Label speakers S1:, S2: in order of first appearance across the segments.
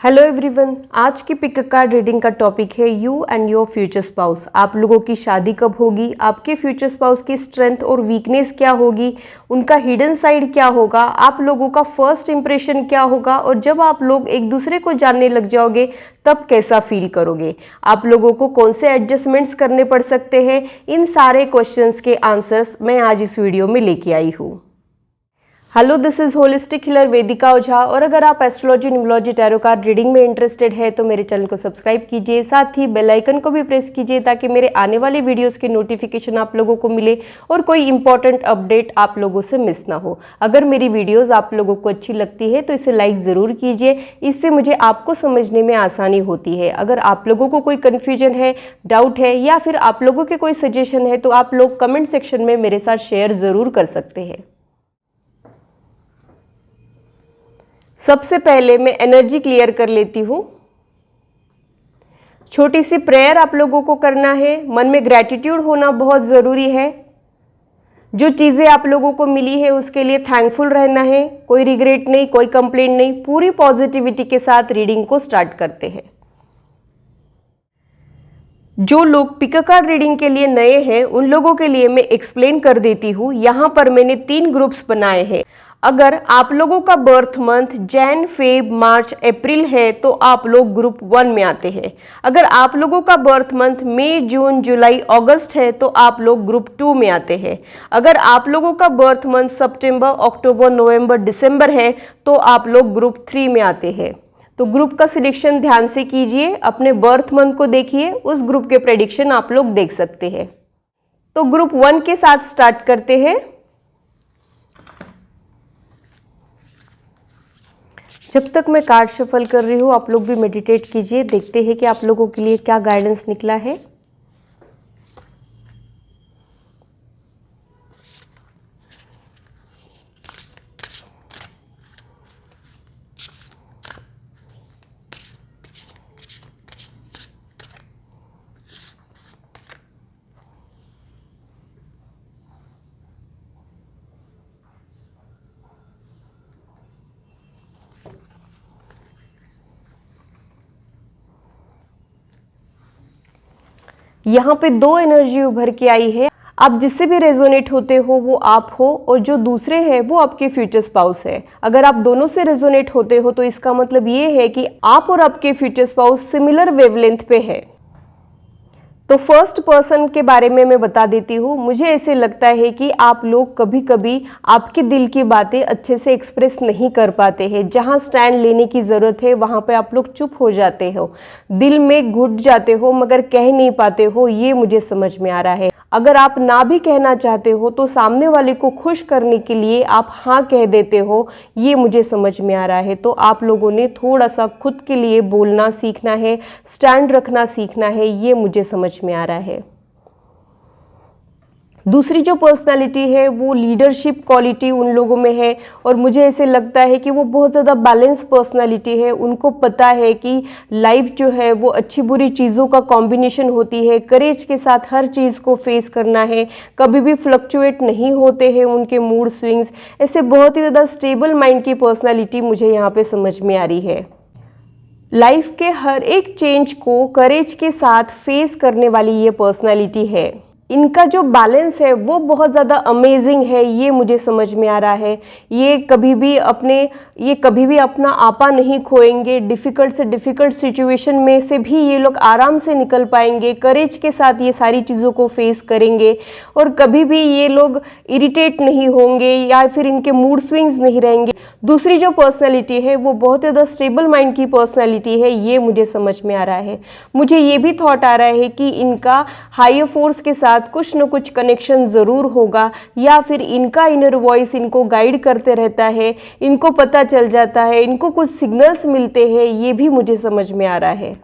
S1: Hello everyone, आज की pick card reading का टॉपिक है you and your future spouse. आप लोगों की शादी कब होगी, आपके फ्यूचर स्पाउस की स्ट्रेंथ और वीकनेस क्या होगी, उनका हिडन साइड क्या होगा, आप लोगों का फर्स्ट इंप्रेशन क्या होगा और जब आप लोग एक दूसरे को जानने लग जाओगे तब कैसा फील करोगे, आप लोगों को कौन से एडजस्टमेंट्स करने पड़ सकते हैं। इन सारे क्वेश्चंस के आंसर्स मैं आज इस वीडियो में लेके आई हूँ। Hello, this is holistic healer Vedika Ojha. और अगर आप astrology, numerology, tarot card reading में इंटरेस्टेड है तो मेरे चैनल को सब्सक्राइब कीजिए, साथ ही बेल आइकन को भी प्रेस कीजिए ताकि मेरे आने वाले वीडियोस के नोटिफिकेशन आप लोगों को मिले और कोई इंपॉर्टेंट अपडेट आप लोगों से मिस ना हो। अगर मेरी वीडियोज़ आप लोगों को अच्छी लगती है तो इसे लाइक ज़रूर कीजिए, इससे मुझे आपको समझने में आसानी होती है। अगर आप लोगों को कोई कन्फ्यूजन है, डाउट है या फिर आप लोगों के कोई सजेशन है तो आप लोग कमेंट सेक्शन में मेरे साथ शेयर ज़रूर कर सकते हैं। सबसे पहले मैं एनर्जी क्लियर कर लेती हूँ। छोटी सी प्रेयर आप लोगों को करना है। मन में ग्रैटिट्यूड होना बहुत ज़रूरी है। जो चीज़ें आप लोगों को मिली है उसके लिए थैंकफुल रहना है। कोई रिग्रेट नहीं, कोई कंप्लेंट नहीं, पूरी पॉजिटिविटी के साथ रीडिंग को स्टार्ट करते हैं। जो लोग पिक कार्ड रीडिंग के लिए नए हैं उन लोगों के लिए मैं एक्सप्लेन कर देती हूँ। यहाँ पर मैंने 3 ग्रुप्स बनाए हैं। अगर आप लोगों का बर्थ मंथ जैन, फेब, मार्च, अप्रैल है तो आप लोग ग्रुप 1 में आते हैं। अगर आप लोगों का बर्थ मंथ मई, जून, जुलाई, अगस्त है तो आप लोग ग्रुप 2 में आते हैं। अगर आप लोगों का बर्थ मंथ सितंबर, अक्टूबर, नवंबर, दिसंबर है तो आप लोग ग्रुप 3 में आते हैं। तो ग्रुप का सिलेक्शन ध्यान से कीजिए, अपने बर्थ मंथ को देखिए, उस ग्रुप के प्रेडिक्शन आप लोग देख सकते हैं। तो ग्रुप 1 के साथ स्टार्ट करते हैं। जब तक मैं कार्ड शफल कर रही हूँ आप लोग भी मेडिटेट कीजिए, देखते हैं कि आप लोगों के लिए क्या गाइडेंस निकला है। यहाँ पे 2 एनर्जी उभर के आई है। आप जिससे भी रेजोनेट होते हो वो आप हो और जो दूसरे हैं वो आपके फ्यूचर स्पाउस है। अगर आप दोनों से रेजोनेट होते हो तो इसका मतलब ये है कि आप और आपके फ्यूचर स्पाउस सिमिलर वेवलेंथ पे है। तो फर्स्ट पर्सन के बारे में मैं बता देती हूँ। मुझे ऐसे लगता है कि आप लोग कभी कभी आपके दिल की बातें अच्छे से एक्सप्रेस नहीं कर पाते हैं। जहाँ स्टैंड लेने की ज़रूरत है वहाँ पे आप लोग चुप हो जाते हो, दिल में घुट जाते हो मगर कह नहीं पाते हो, ये मुझे समझ में आ रहा है। अगर आप ना भी कहना चाहते हो तो सामने वाले को खुश करने के लिए आप हाँ कह देते हो, ये मुझे समझ में आ रहा है। तो आप लोगों ने थोड़ा सा खुद के लिए बोलना सीखना है, स्टैंड रखना सीखना है, ये मुझे समझ में आ रहा है। दूसरी जो पर्सनालिटी है वो लीडरशिप क्वालिटी उन लोगों में है और मुझे ऐसे लगता है कि वो बहुत ज़्यादा बैलेंस पर्सनालिटी है। उनको पता है कि लाइफ जो है वो अच्छी बुरी चीज़ों का कॉम्बिनेशन होती है। करेज के साथ हर चीज़ को फेस करना है, कभी भी फ्लक्चुएट नहीं होते हैं उनके मूड स्विंग्स। ऐसे बहुत ही ज़्यादा स्टेबल माइंड की पर्सनालिटी मुझे यहाँ पे समझ में आ रही है। लाइफ के हर एक चेंज को करेज के साथ फेस करने वाली ये पर्सनालिटी है। इनका जो बैलेंस है वो बहुत ज़्यादा अमेजिंग है, ये मुझे समझ में आ रहा है। ये कभी भी अपना आपा नहीं खोएंगे। डिफ़िकल्ट से डिफ़िकल्ट सिचुएशन में से भी ये लोग आराम से निकल पाएंगे, करेज के साथ ये सारी चीज़ों को फेस करेंगे और कभी भी ये लोग इरिटेट नहीं होंगे या फिर इनके मूड स्विंग्स नहीं रहेंगे। दूसरी जो पर्सनैलिटी है वो बहुत ज़्यादा स्टेबल माइंड की पर्सनैलिटी है, ये मुझे समझ में आ रहा है। मुझे ये भी थॉट आ रहा है कि इनका हायर फोर्स के साथ कुछ न कुछ कनेक्शन ज़रूर होगा या फिर इनका इनर वॉइस इनको गाइड करते रहता है, इनको पता चल जाता है, इनको कुछ सिग्नल्स मिलते हैं, ये भी मुझे समझ में आ रहा है।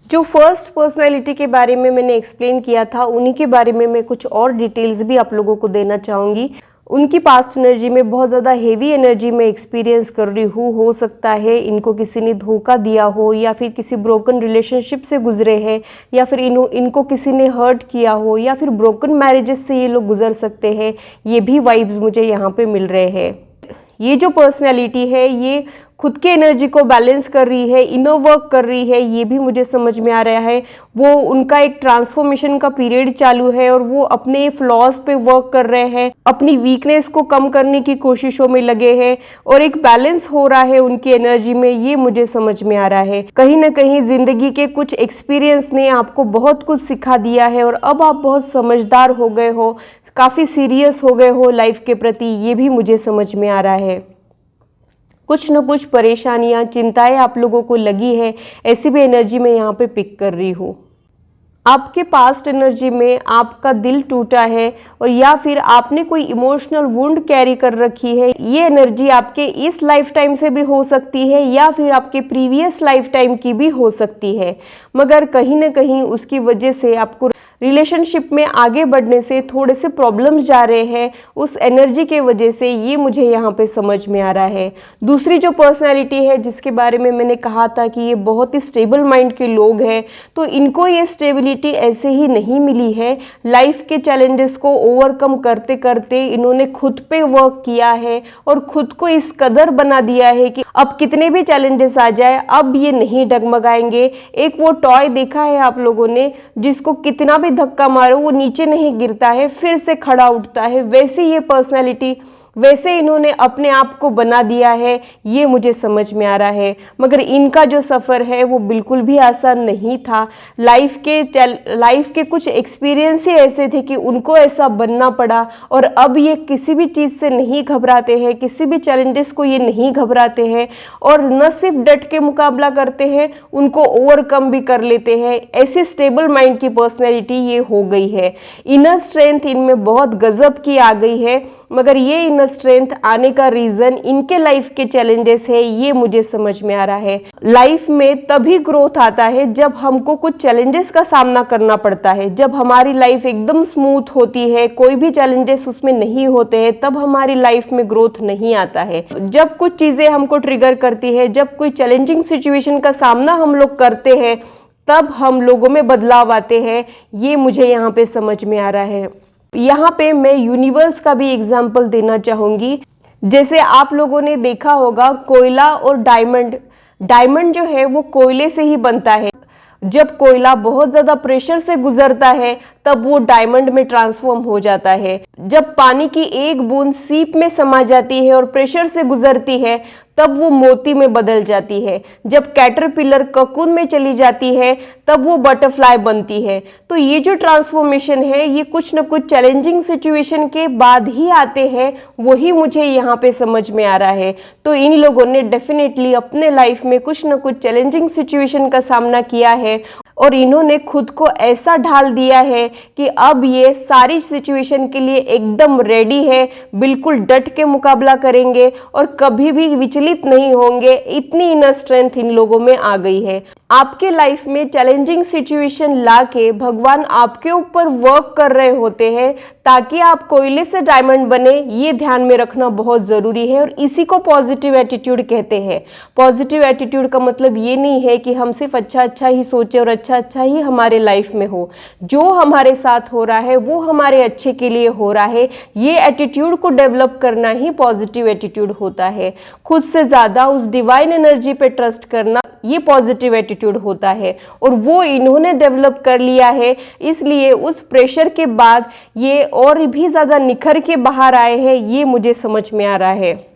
S1: जो फर्स्ट पर्सनैलिटी के बारे में मैंने एक्सप्लेन किया था, उन्हीं के बारे में मैं कुछ और डिटेल्स भी आप लोगों को देना चाहूँगी। उनकी पास्ट एनर्जी में बहुत ज़्यादा हेवी एनर्जी में एक्सपीरियंस कर रही हूँ। हो सकता है इनको किसी ने धोखा दिया हो, या फिर किसी ब्रोकन रिलेशनशिप से गुजरे हैं, या फिर इनको किसी ने हर्ट किया हो, या फिर ब्रोकन मैरिजेस से ये लोग गुजर सकते हैं। ये भी वाइब्स मुझे यहाँ पे मिल रहे हैं। ये जो पर्सनैलिटी है ये खुद के एनर्जी को बैलेंस कर रही है, इनर वर्क कर रही है, ये भी मुझे समझ में आ रहा है। वो उनका एक ट्रांसफॉर्मेशन का पीरियड चालू है और वो अपने फ्लॉज पे वर्क कर रहे हैं, अपनी वीकनेस को कम करने की कोशिशों में लगे हैं और एक बैलेंस हो रहा है उनकी एनर्जी में, ये मुझे समझ में आ रहा है। कहीं ना कहीं जिंदगी के कुछ एक्सपीरियंस ने आपको बहुत कुछ सिखा दिया है और अब आप बहुत समझदार हो गए हो, काफ़ी सीरियस हो गए हो लाइफ के प्रति, ये भी मुझे समझ में आ रहा है। कुछ न कुछ परेशानियां, चिंताएं आप लोगों को लगी है, ऐसी भी एनर्जी मैं यहाँ पे पिक कर रही हूँ। आपके पास्ट एनर्जी में आपका दिल टूटा है और या फिर आपने कोई इमोशनल वुंड कैरी कर रखी है। ये एनर्जी आपके इस लाइफ टाइम से भी हो सकती है या फिर आपके प्रीवियस लाइफ टाइम की भी हो सकती है, मगर कहीं ना कहीं उसकी वजह से आपको रिलेशनशिप में आगे बढ़ने से थोड़े से प्रॉब्लम्स जा रहे हैं उस एनर्जी के वजह से, ये मुझे यहाँ पे समझ में आ रहा है। दूसरी जो पर्सनैलिटी है जिसके बारे में मैंने कहा था कि ये बहुत ही स्टेबल माइंड के लोग हैं, तो इनको ये स्टेबिलिटी ऐसे ही नहीं मिली है। लाइफ के चैलेंजेस को ओवरकम करते करते इन्होंने खुद पे वर्क किया है और खुद को इस कदर बना दिया है कि अब कितने भी चैलेंजेस आ जाए अब ये नहीं डगमगाएंगे। एक वो टॉय देखा है आप लोगों ने जिसको कितना भी धक्का मारो वो नीचे नहीं गिरता है, फिर से खड़ा उठता है, वैसे ये पर्सनैलिटी, वैसे इन्होंने अपने आप को बना दिया है, ये मुझे समझ में आ रहा है। मगर इनका जो सफ़र है वो बिल्कुल भी आसान नहीं था। लाइफ के कुछ एक्सपीरियंस ही ऐसे थे कि उनको ऐसा बनना पड़ा और अब ये किसी भी चीज़ से नहीं घबराते हैं, किसी भी चैलेंजेस को ये नहीं घबराते हैं और न सिर्फ डट के मुकाबला करते हैं, उनको ओवरकम भी कर लेते हैं। ऐसी स्टेबल माइंड की पर्सनैलिटी ये हो गई है। इनर स्ट्रेंथ इनमें बहुत गजब की आ गई है, मगर ये इनर स्ट्रेंथ आने का रीजन इनके लाइफ के चैलेंजेस है, ये मुझे समझ में आ रहा है। लाइफ में तभी ग्रोथ आता है जब हमको कुछ चैलेंजेस का सामना करना पड़ता है। जब हमारी लाइफ एकदम स्मूथ होती है, कोई भी चैलेंजेस उसमें नहीं होते हैं, तब हमारी लाइफ में ग्रोथ नहीं आता है। जब कुछ चीजें हमको ट्रिगर करती है, जब कोई चैलेंजिंग सिचुएशन का सामना हम लोग करते हैं, तब हम लोगों में बदलाव आते हैं, ये मुझे यहाँ पे समझ में आ रहा है। यहाँ पे मैं यूनिवर्स का भी एग्जाम्पल देना चाहूँगी। जैसे आप लोगों ने देखा होगा कोयला और डायमंड, डायमंड जो है वो कोयले से ही बनता है। जब कोयला बहुत ज़्यादा प्रेशर से गुजरता है तब वो डायमंड में ट्रांसफॉर्म हो जाता है। जब पानी की एक बूंद सीप में समा जाती है और प्रेशर से गुजरती है तब वो मोती में बदल जाती है। जब कैटरपिलर ककून में चली जाती है तब वो बटरफ्लाई बनती है। तो ये जो ट्रांसफॉर्मेशन है ये कुछ न कुछ चैलेंजिंग सिचुएशन के बाद ही आते हैं, वही मुझे यहाँ पे समझ में आ रहा है। तो इन लोगों ने डेफिनेटली अपने लाइफ में कुछ न कुछ चैलेंजिंग सिचुएशन का सामना किया है और इन्होंने खुद को ऐसा ढाल दिया है कि अब ये सारी सिचुएशन के लिए एकदम रेडी है, बिल्कुल डट के मुकाबला करेंगे और कभी भी विचलित नहीं होंगे। इतनी इनर स्ट्रेंथ इन लोगों में आ गई है। आपके लाइफ में चैलेंजिंग सिचुएशन लाके भगवान आपके ऊपर वर्क कर रहे होते हैं ताकि आप कोयले से डायमंड बने, ये ध्यान में रखना बहुत ज़रूरी है और इसी को पॉजिटिव एटीट्यूड कहते हैं। पॉजिटिव एटीट्यूड का मतलब ये नहीं है कि हम सिर्फ अच्छा अच्छा ही सोचें और अच्छा ही हमारे लाइफ में हो। जो हमारे साथ हो रहा है वो हमारे अच्छे के लिए हो रहा है, ये एटीट्यूड को डेवलप करना ही पॉजिटिव एटीट्यूड होता है। खुद से ज़्यादा उस डिवाइन एनर्जी पे ट्रस्ट करना, ये पॉजिटिव एटीट्यूड होता है और वो इन्होंने डेवलप कर लिया है। इसलिए उस प्रेशर के बाद ये और भी ज़्यादा निखर के बाहर आए हैं, ये मुझे समझ में आ रहा है।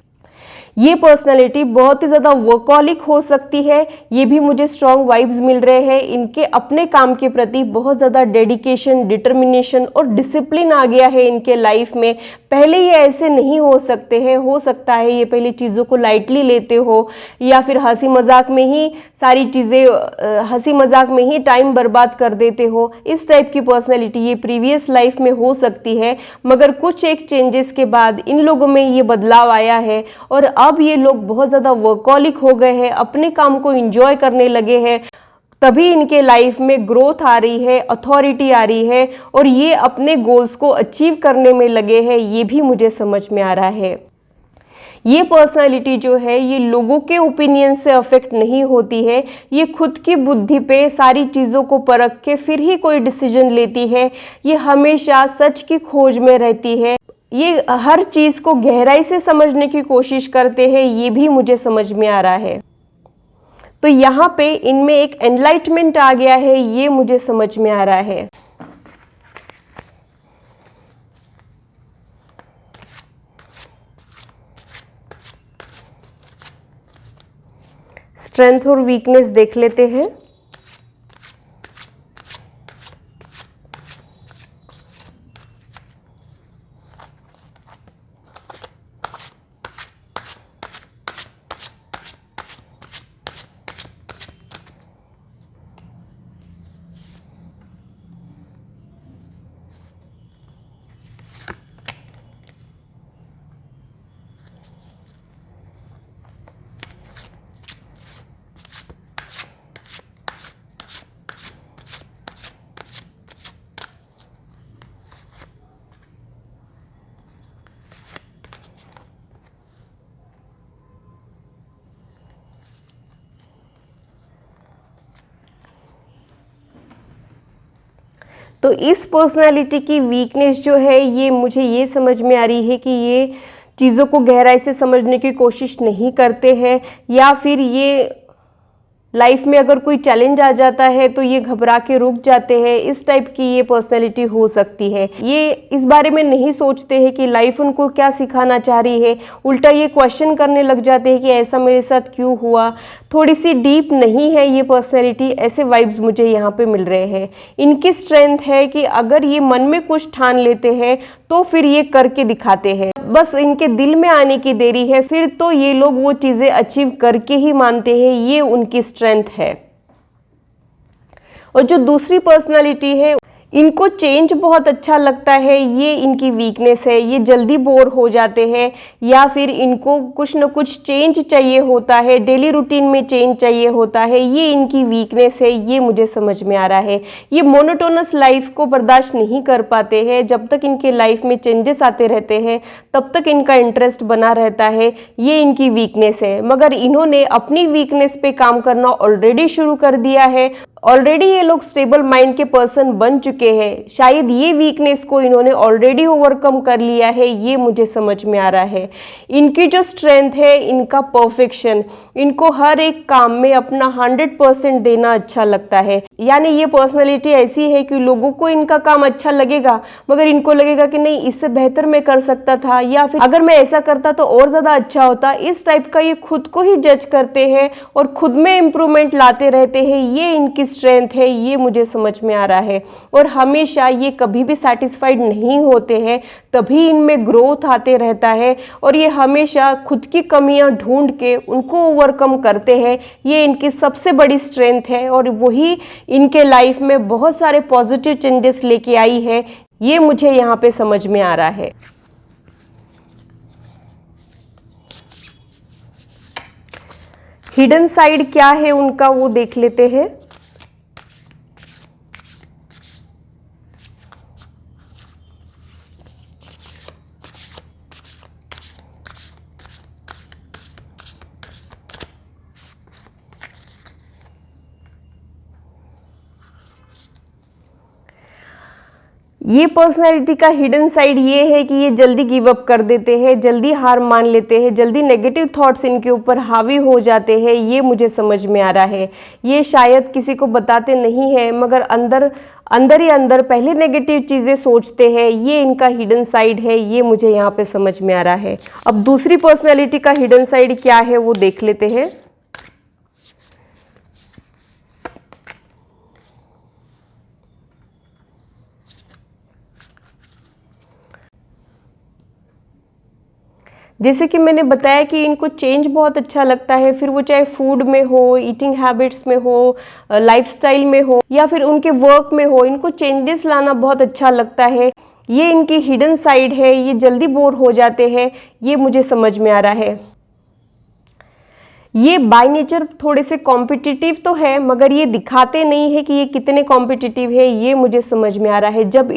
S1: ये पर्सनालिटी बहुत ही ज़्यादा वर्कहॉलिक हो सकती है, ये भी मुझे स्ट्रॉन्ग वाइब्स मिल रहे हैं। इनके अपने काम के प्रति बहुत ज़्यादा डेडिकेशन, डिटर्मिनेशन और डिसिप्लिन आ गया है इनके लाइफ में। पहले ये ऐसे नहीं हो सकते हैं, हो सकता है ये पहले चीज़ों को लाइटली लेते हो या फिर हंसी मजाक में ही सारी चीज़ें, हंसी मजाक में ही टाइम बर्बाद कर देते हो। इस टाइप की पर्सनैलिटी ये प्रीवियस लाइफ में हो सकती है, मगर कुछ एक चेंजेस के बाद इन लोगों में ये बदलाव आया है और अब ये लोग बहुत ज़्यादा वर्कहॉलिक हो गए हैं, अपने काम को एंजॉय करने लगे हैं। तभी इनके लाइफ में ग्रोथ आ रही है, अथॉरिटी आ रही है और ये अपने गोल्स को अचीव करने में लगे हैं, ये भी मुझे समझ में आ रहा है। ये पर्सनालिटी जो है ये लोगों के ओपिनियन से अफेक्ट नहीं होती है, ये खुद की बुद्धि पे सारी चीज़ों को परख के फिर ही कोई डिसीजन लेती है। ये हमेशा सच की खोज में रहती है, ये हर चीज़ को गहराई से समझने की कोशिश करते हैं, ये भी मुझे समझ में आ रहा है। तो यहाँ पे इनमें एक एनलाइटमेंट आ गया है, ये मुझे समझ में आ रहा है। स्ट्रेंथ और वीकनेस देख लेते हैं। तो इस पर्सनालिटी की वीकनेस जो है ये मुझे ये समझ में आ रही है कि ये चीज़ों को गहराई से समझने की कोशिश नहीं करते हैं, या फिर ये लाइफ में अगर कोई चैलेंज आ जाता है तो ये घबरा के रुक जाते हैं। इस टाइप की ये पर्सनैलिटी हो सकती है। ये इस बारे में नहीं सोचते हैं कि लाइफ उनको क्या सिखाना चाह रही है, उल्टा ये क्वेश्चन करने लग जाते हैं कि ऐसा मेरे साथ क्यों हुआ। थोड़ी सी डीप नहीं है ये पर्सनैलिटी, ऐसे वाइब्स मुझे यहाँ पे मिल रहे हैं। इनकी स्ट्रेंथ है कि अगर ये मन में कुछ ठान लेते हैं तो फिर ये करके दिखाते हैं, बस इनके दिल में आने की देरी है, फिर तो ये लोग वो चीज़ें अचीव करके ही मानते हैं, ये उनकी स्ट्रेंथ है। और जो दूसरी पर्सनालिटी है इनको चेंज बहुत अच्छा लगता है, ये इनकी वीकनेस है। ये जल्दी बोर हो जाते हैं या फिर इनको कुछ न कुछ चेंज चाहिए होता है, डेली रूटीन में चेंज चाहिए होता है, ये इनकी वीकनेस है, ये मुझे समझ में आ रहा है। ये मोनोटोनस लाइफ को बर्दाश्त नहीं कर पाते हैं, जब तक इनके लाइफ में चेंजेस आते रहते हैं तब तक इनका इंटरेस्ट बना रहता है, ये इनकी वीकनेस है। मगर इन्होंने अपनी वीकनेस पे काम करना ऑलरेडी शुरू कर दिया है, ऑलरेडी ये लोग स्टेबल माइंड के पर्सन बन चुके हैं। शायद ये वीकनेस को इन्होंने ऑलरेडी ओवरकम कर लिया है, ये मुझे समझ में आ रहा है। इनकी जो स्ट्रेंथ है, इनका परफेक्शन, इनको हर एक काम में अपना 100% देना अच्छा लगता है। यानी ये पर्सनैलिटी ऐसी है कि लोगों को इनका काम अच्छा लगेगा, मगर इनको लगेगा कि नहीं इससे बेहतर मैं कर सकता था, या फिर अगर मैं ऐसा करता तो और ज़्यादा अच्छा होता। इस टाइप का ये खुद को ही जज करते हैं और खुद में इम्प्रूवमेंट लाते रहते हैं, ये इनकी स्ट्रेंथ है, ये मुझे समझ में आ रहा है। और हमेशा ये कभी भी सेटिस्फाइड नहीं होते हैं, तभी इनमें ग्रोथ आते रहता है और ये हमेशा खुद की कमियां ढूंढ के उनको ओवरकम करते हैं। ये इनकी सबसे बड़ी स्ट्रेंथ है और वही इनके लाइफ में बहुत सारे पॉजिटिव चेंजेस लेके आई है, ये मुझे यहाँ पे समझ में आ रहा है। हिडन साइड क्या है उनका वो देख लेते हैं। ये पर्सनैलिटी का हिडन साइड ये है कि ये जल्दी गिव अप कर देते हैं, जल्दी हार मान लेते हैं, जल्दी नेगेटिव थॉट्स इनके ऊपर हावी हो जाते हैं, ये मुझे समझ में आ रहा है। ये शायद किसी को बताते नहीं है, मगर अंदर ही अंदर पहले नेगेटिव चीज़ें सोचते हैं, ये इनका हिडन साइड है, ये मुझे यहाँ पे समझ में आ रहा है। अब दूसरी पर्सनैलिटी का हिडन साइड क्या है वो देख लेते हैं। जैसे कि मैंने बताया कि इनको चेंज बहुत अच्छा लगता है, फिर वो चाहे फूड में हो, ईटिंग हैबिट्स में हो, लाइफस्टाइल में हो, या फिर उनके वर्क में हो, इनको चेंजेस लाना बहुत अच्छा लगता है। ये इनकी हिडन साइड है, ये जल्दी बोर हो जाते हैं, ये मुझे समझ में आ रहा है। ये बाय नेचर थोड़े से कॉम्पिटिटिव तो है, मगर ये दिखाते नहीं है कि ये कितने कॉम्पिटिटिव है, ये मुझे समझ में आ रहा है। जब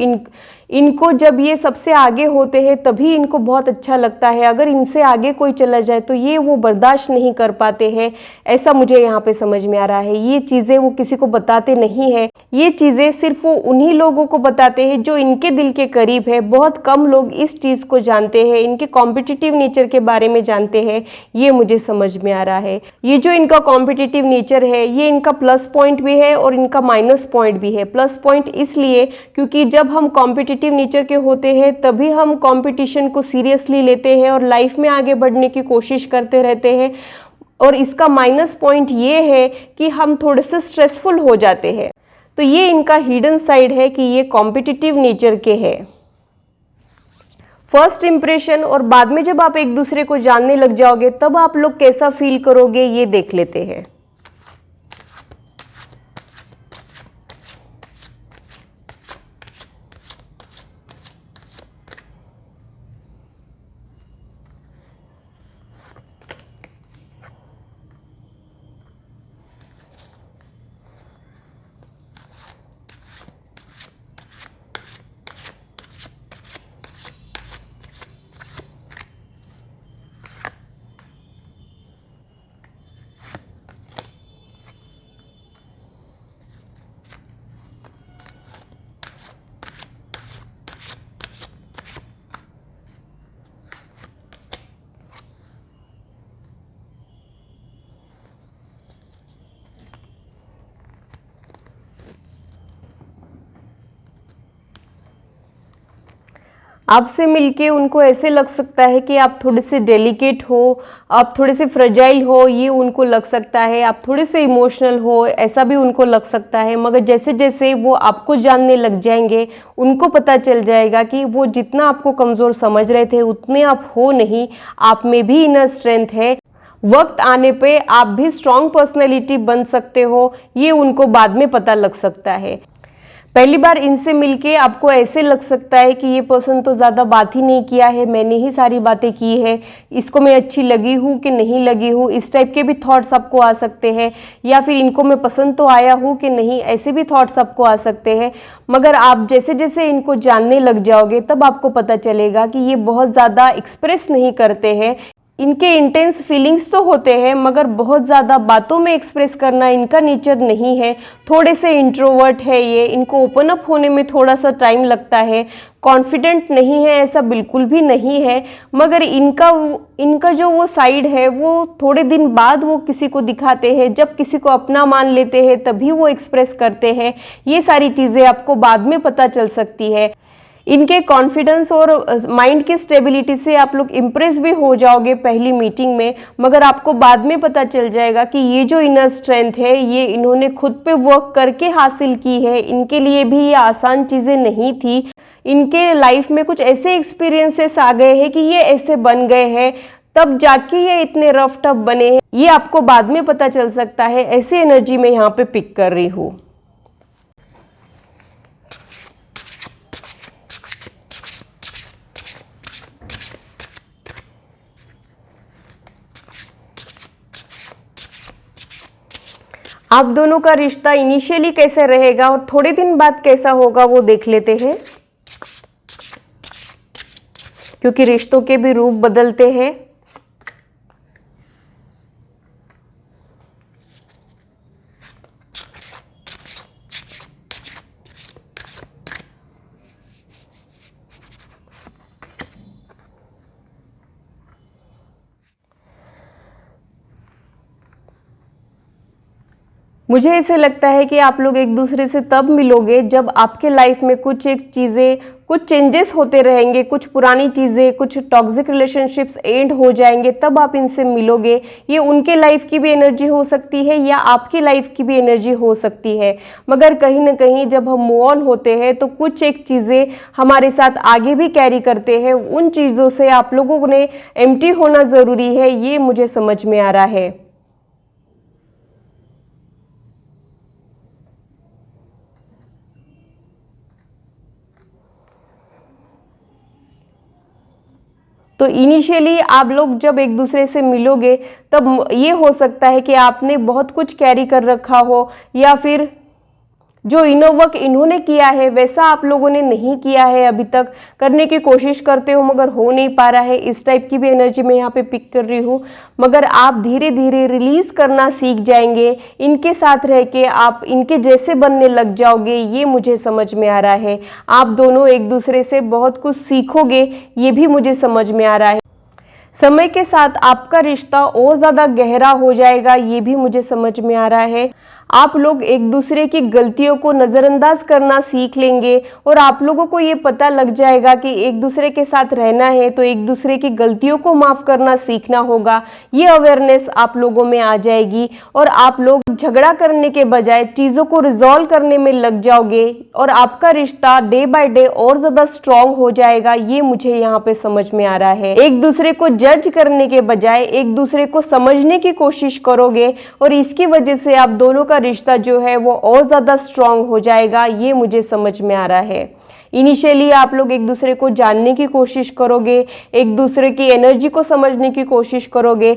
S1: इनको जब ये सबसे आगे होते हैं तभी इनको बहुत अच्छा लगता है, अगर इनसे आगे कोई चला जाए तो ये वो बर्दाश्त नहीं कर पाते हैं, ऐसा मुझे यहाँ पे समझ में आ रहा है। ये चीज़ें वो किसी को बताते नहीं है, ये चीज़ें सिर्फ वो उन्हीं लोगों को बताते हैं जो इनके दिल के करीब है। बहुत कम लोग इस चीज़ को जानते हैं, इनके कॉम्पिटिटिव नेचर के बारे में जानते हैं, ये मुझे समझ में आ रहा है। ये जो इनका कॉम्पिटिटिव नेचर है, ये इनका प्लस पॉइंट भी है और इनका माइनस पॉइंट भी है। प्लस पॉइंट इसलिए क्योंकि जब हम कॉम्पिटिटिव नेचर के होते हैं तभी हम कंपटीशन को सीरियसली लेते हैं और लाइफ में आगे बढ़ने की कोशिश करते रहते हैं। और इसका माइनस पॉइंट ये है कि हम थोड़े से स्ट्रेसफुल हो जाते हैं। तो ये इनका हिडन साइड है कि ये कॉम्पिटिटिव नेचर के है। फर्स्ट इंप्रेशन और बाद में जब आप एक दूसरे को जानने लग जाओगे तब आप लोग कैसा फील करोगे, ये देख लेते हैं। आपसे मिलके उनको ऐसे लग सकता है कि आप थोड़े से डेलिकेट हो, आप थोड़े से फ्रेजाइल हो, ये उनको लग सकता है। आप थोड़े से इमोशनल हो, ऐसा भी उनको लग सकता है। मगर जैसे जैसे वो आपको जानने लग जाएंगे, उनको पता चल जाएगा कि वो जितना आपको कमज़ोर समझ रहे थे उतने आप हो नहीं, आप में भी इनर स्ट्रेंथ है। वक्त आने पे आप भी स्ट्रॉन्ग पर्सनैलिटी बन सकते हो, ये उनको बाद में पता लग सकता है। पहली बार इनसे मिलके आपको ऐसे लग सकता है कि ये पर्सन तो ज़्यादा बात ही नहीं किया है, मैंने ही सारी बातें की है, इसको मैं अच्छी लगी हूँ कि नहीं लगी हूँ, इस टाइप के भी थॉट्स आपको आ सकते हैं। या फिर इनको मैं पसंद तो आया हूँ कि नहीं, ऐसे भी थॉट्स आपको आ सकते हैं। मगर आप जैसे जैसे इनको जानने लग जाओगे तब आपको पता चलेगा कि ये बहुत ज़्यादा एक्सप्रेस नहीं करते हैं। इनके इंटेंस फीलिंग्स तो होते हैं मगर बहुत ज़्यादा बातों में एक्सप्रेस करना इनका नेचर नहीं है। थोड़े से इंट्रोवर्ट है ये, इनको ओपन अप होने में थोड़ा सा टाइम लगता है। कॉन्फिडेंट नहीं है ऐसा बिल्कुल भी नहीं है, मगर इनका जो वो साइड है वो थोड़े दिन बाद वो किसी को दिखाते हैं। जब किसी को अपना मान लेते हैं तभी वो एक्सप्रेस करते हैं। ये सारी चीज़ें आपको बाद में पता चल सकती है। इनके कॉन्फिडेंस और माइंड की स्टेबिलिटी से आप लोग इम्प्रेस भी हो जाओगे पहली मीटिंग में, मगर आपको बाद में पता चल जाएगा कि ये जो इनर स्ट्रेंथ है ये इन्होंने खुद पे वर्क करके हासिल की है। इनके लिए भी ये आसान चीज़ें नहीं थी। इनके लाइफ में कुछ ऐसे एक्सपीरियंसेस आ गए हैं कि ये ऐसे बन गए हैं, तब जाके ये इतने रफ टफ बने हैं। ये आपको बाद में पता चल सकता है। ऐसी एनर्जी मैं यहाँ पे पिक कर रही हूँ। आप दोनों का रिश्ता इनिशियली कैसे रहेगा और थोड़े दिन बाद कैसा होगा वो देख लेते हैं, क्योंकि रिश्तों के भी रूप बदलते हैं। मुझे ऐसे लगता है कि आप लोग एक दूसरे से तब मिलोगे जब आपके लाइफ में कुछ चेंजेस होते रहेंगे, कुछ पुरानी चीज़ें, कुछ टॉक्सिक रिलेशनशिप्स एंड हो जाएंगे, तब आप इनसे मिलोगे। ये उनके लाइफ की भी एनर्जी हो सकती है या आपकी लाइफ की भी एनर्जी हो सकती है। मगर कहीं ना कहीं जब हम मूव ऑन होते हैं तो कुछ एक चीज़ें हमारे साथ आगे भी कैरी करते हैं। उन चीज़ों से आप लोगों ने एम्प्टी होना ज़रूरी है, ये मुझे समझ में आ रहा है। तो इनिशियली आप लोग जब एक दूसरे से मिलोगे तब ये हो सकता है कि आपने बहुत कुछ कैरी कर रखा हो, या फिर जो इनर वर्क इन्होंने किया है वैसा आप लोगों ने नहीं किया है, अभी तक करने की कोशिश करते हो मगर हो नहीं पा रहा है। इस टाइप की भी एनर्जी मैं यहाँ पे पिक कर रही हूँ। मगर आप धीरे धीरे रिलीज करना सीख जाएंगे, इनके साथ रह के आप इनके जैसे बनने लग जाओगे, ये मुझे समझ में आ रहा है। आप दोनों एक दूसरे से बहुत कुछ सीखोगे, ये भी मुझे समझ में आ रहा है। समय के साथ आपका रिश्ता और ज़्यादा गहरा हो जाएगा, ये भी मुझे समझ में आ रहा है। आप लोग एक दूसरे की गलतियों को नज़रअंदाज करना सीख लेंगे और आप लोगों को ये पता लग जाएगा कि एक दूसरे के साथ रहना है तो एक दूसरे की गलतियों को माफ़ करना सीखना होगा। ये अवेयरनेस आप लोगों में आ जाएगी और आप लोग झगड़ा करने के बजाय चीज़ों को रिजॉल्व करने में लग जाओगे और आपका रिश्ता डे बाय डे और ज़्यादा स्ट्रांग हो जाएगा। ये मुझे यहाँ पे समझ में आ रहा है। एक दूसरे को जज करने के बजाय एक दूसरे को समझने की कोशिश करोगे और इसकी वजह से आप दोनों का रिश्ता जो है वो और ज़्यादा स्ट्रांग हो जाएगा। ये मुझे समझ में आ रहा है। इनिशियली आप लोग एक दूसरे को जानने की कोशिश करोगे, एक दूसरे की एनर्जी को समझने की कोशिश करोगे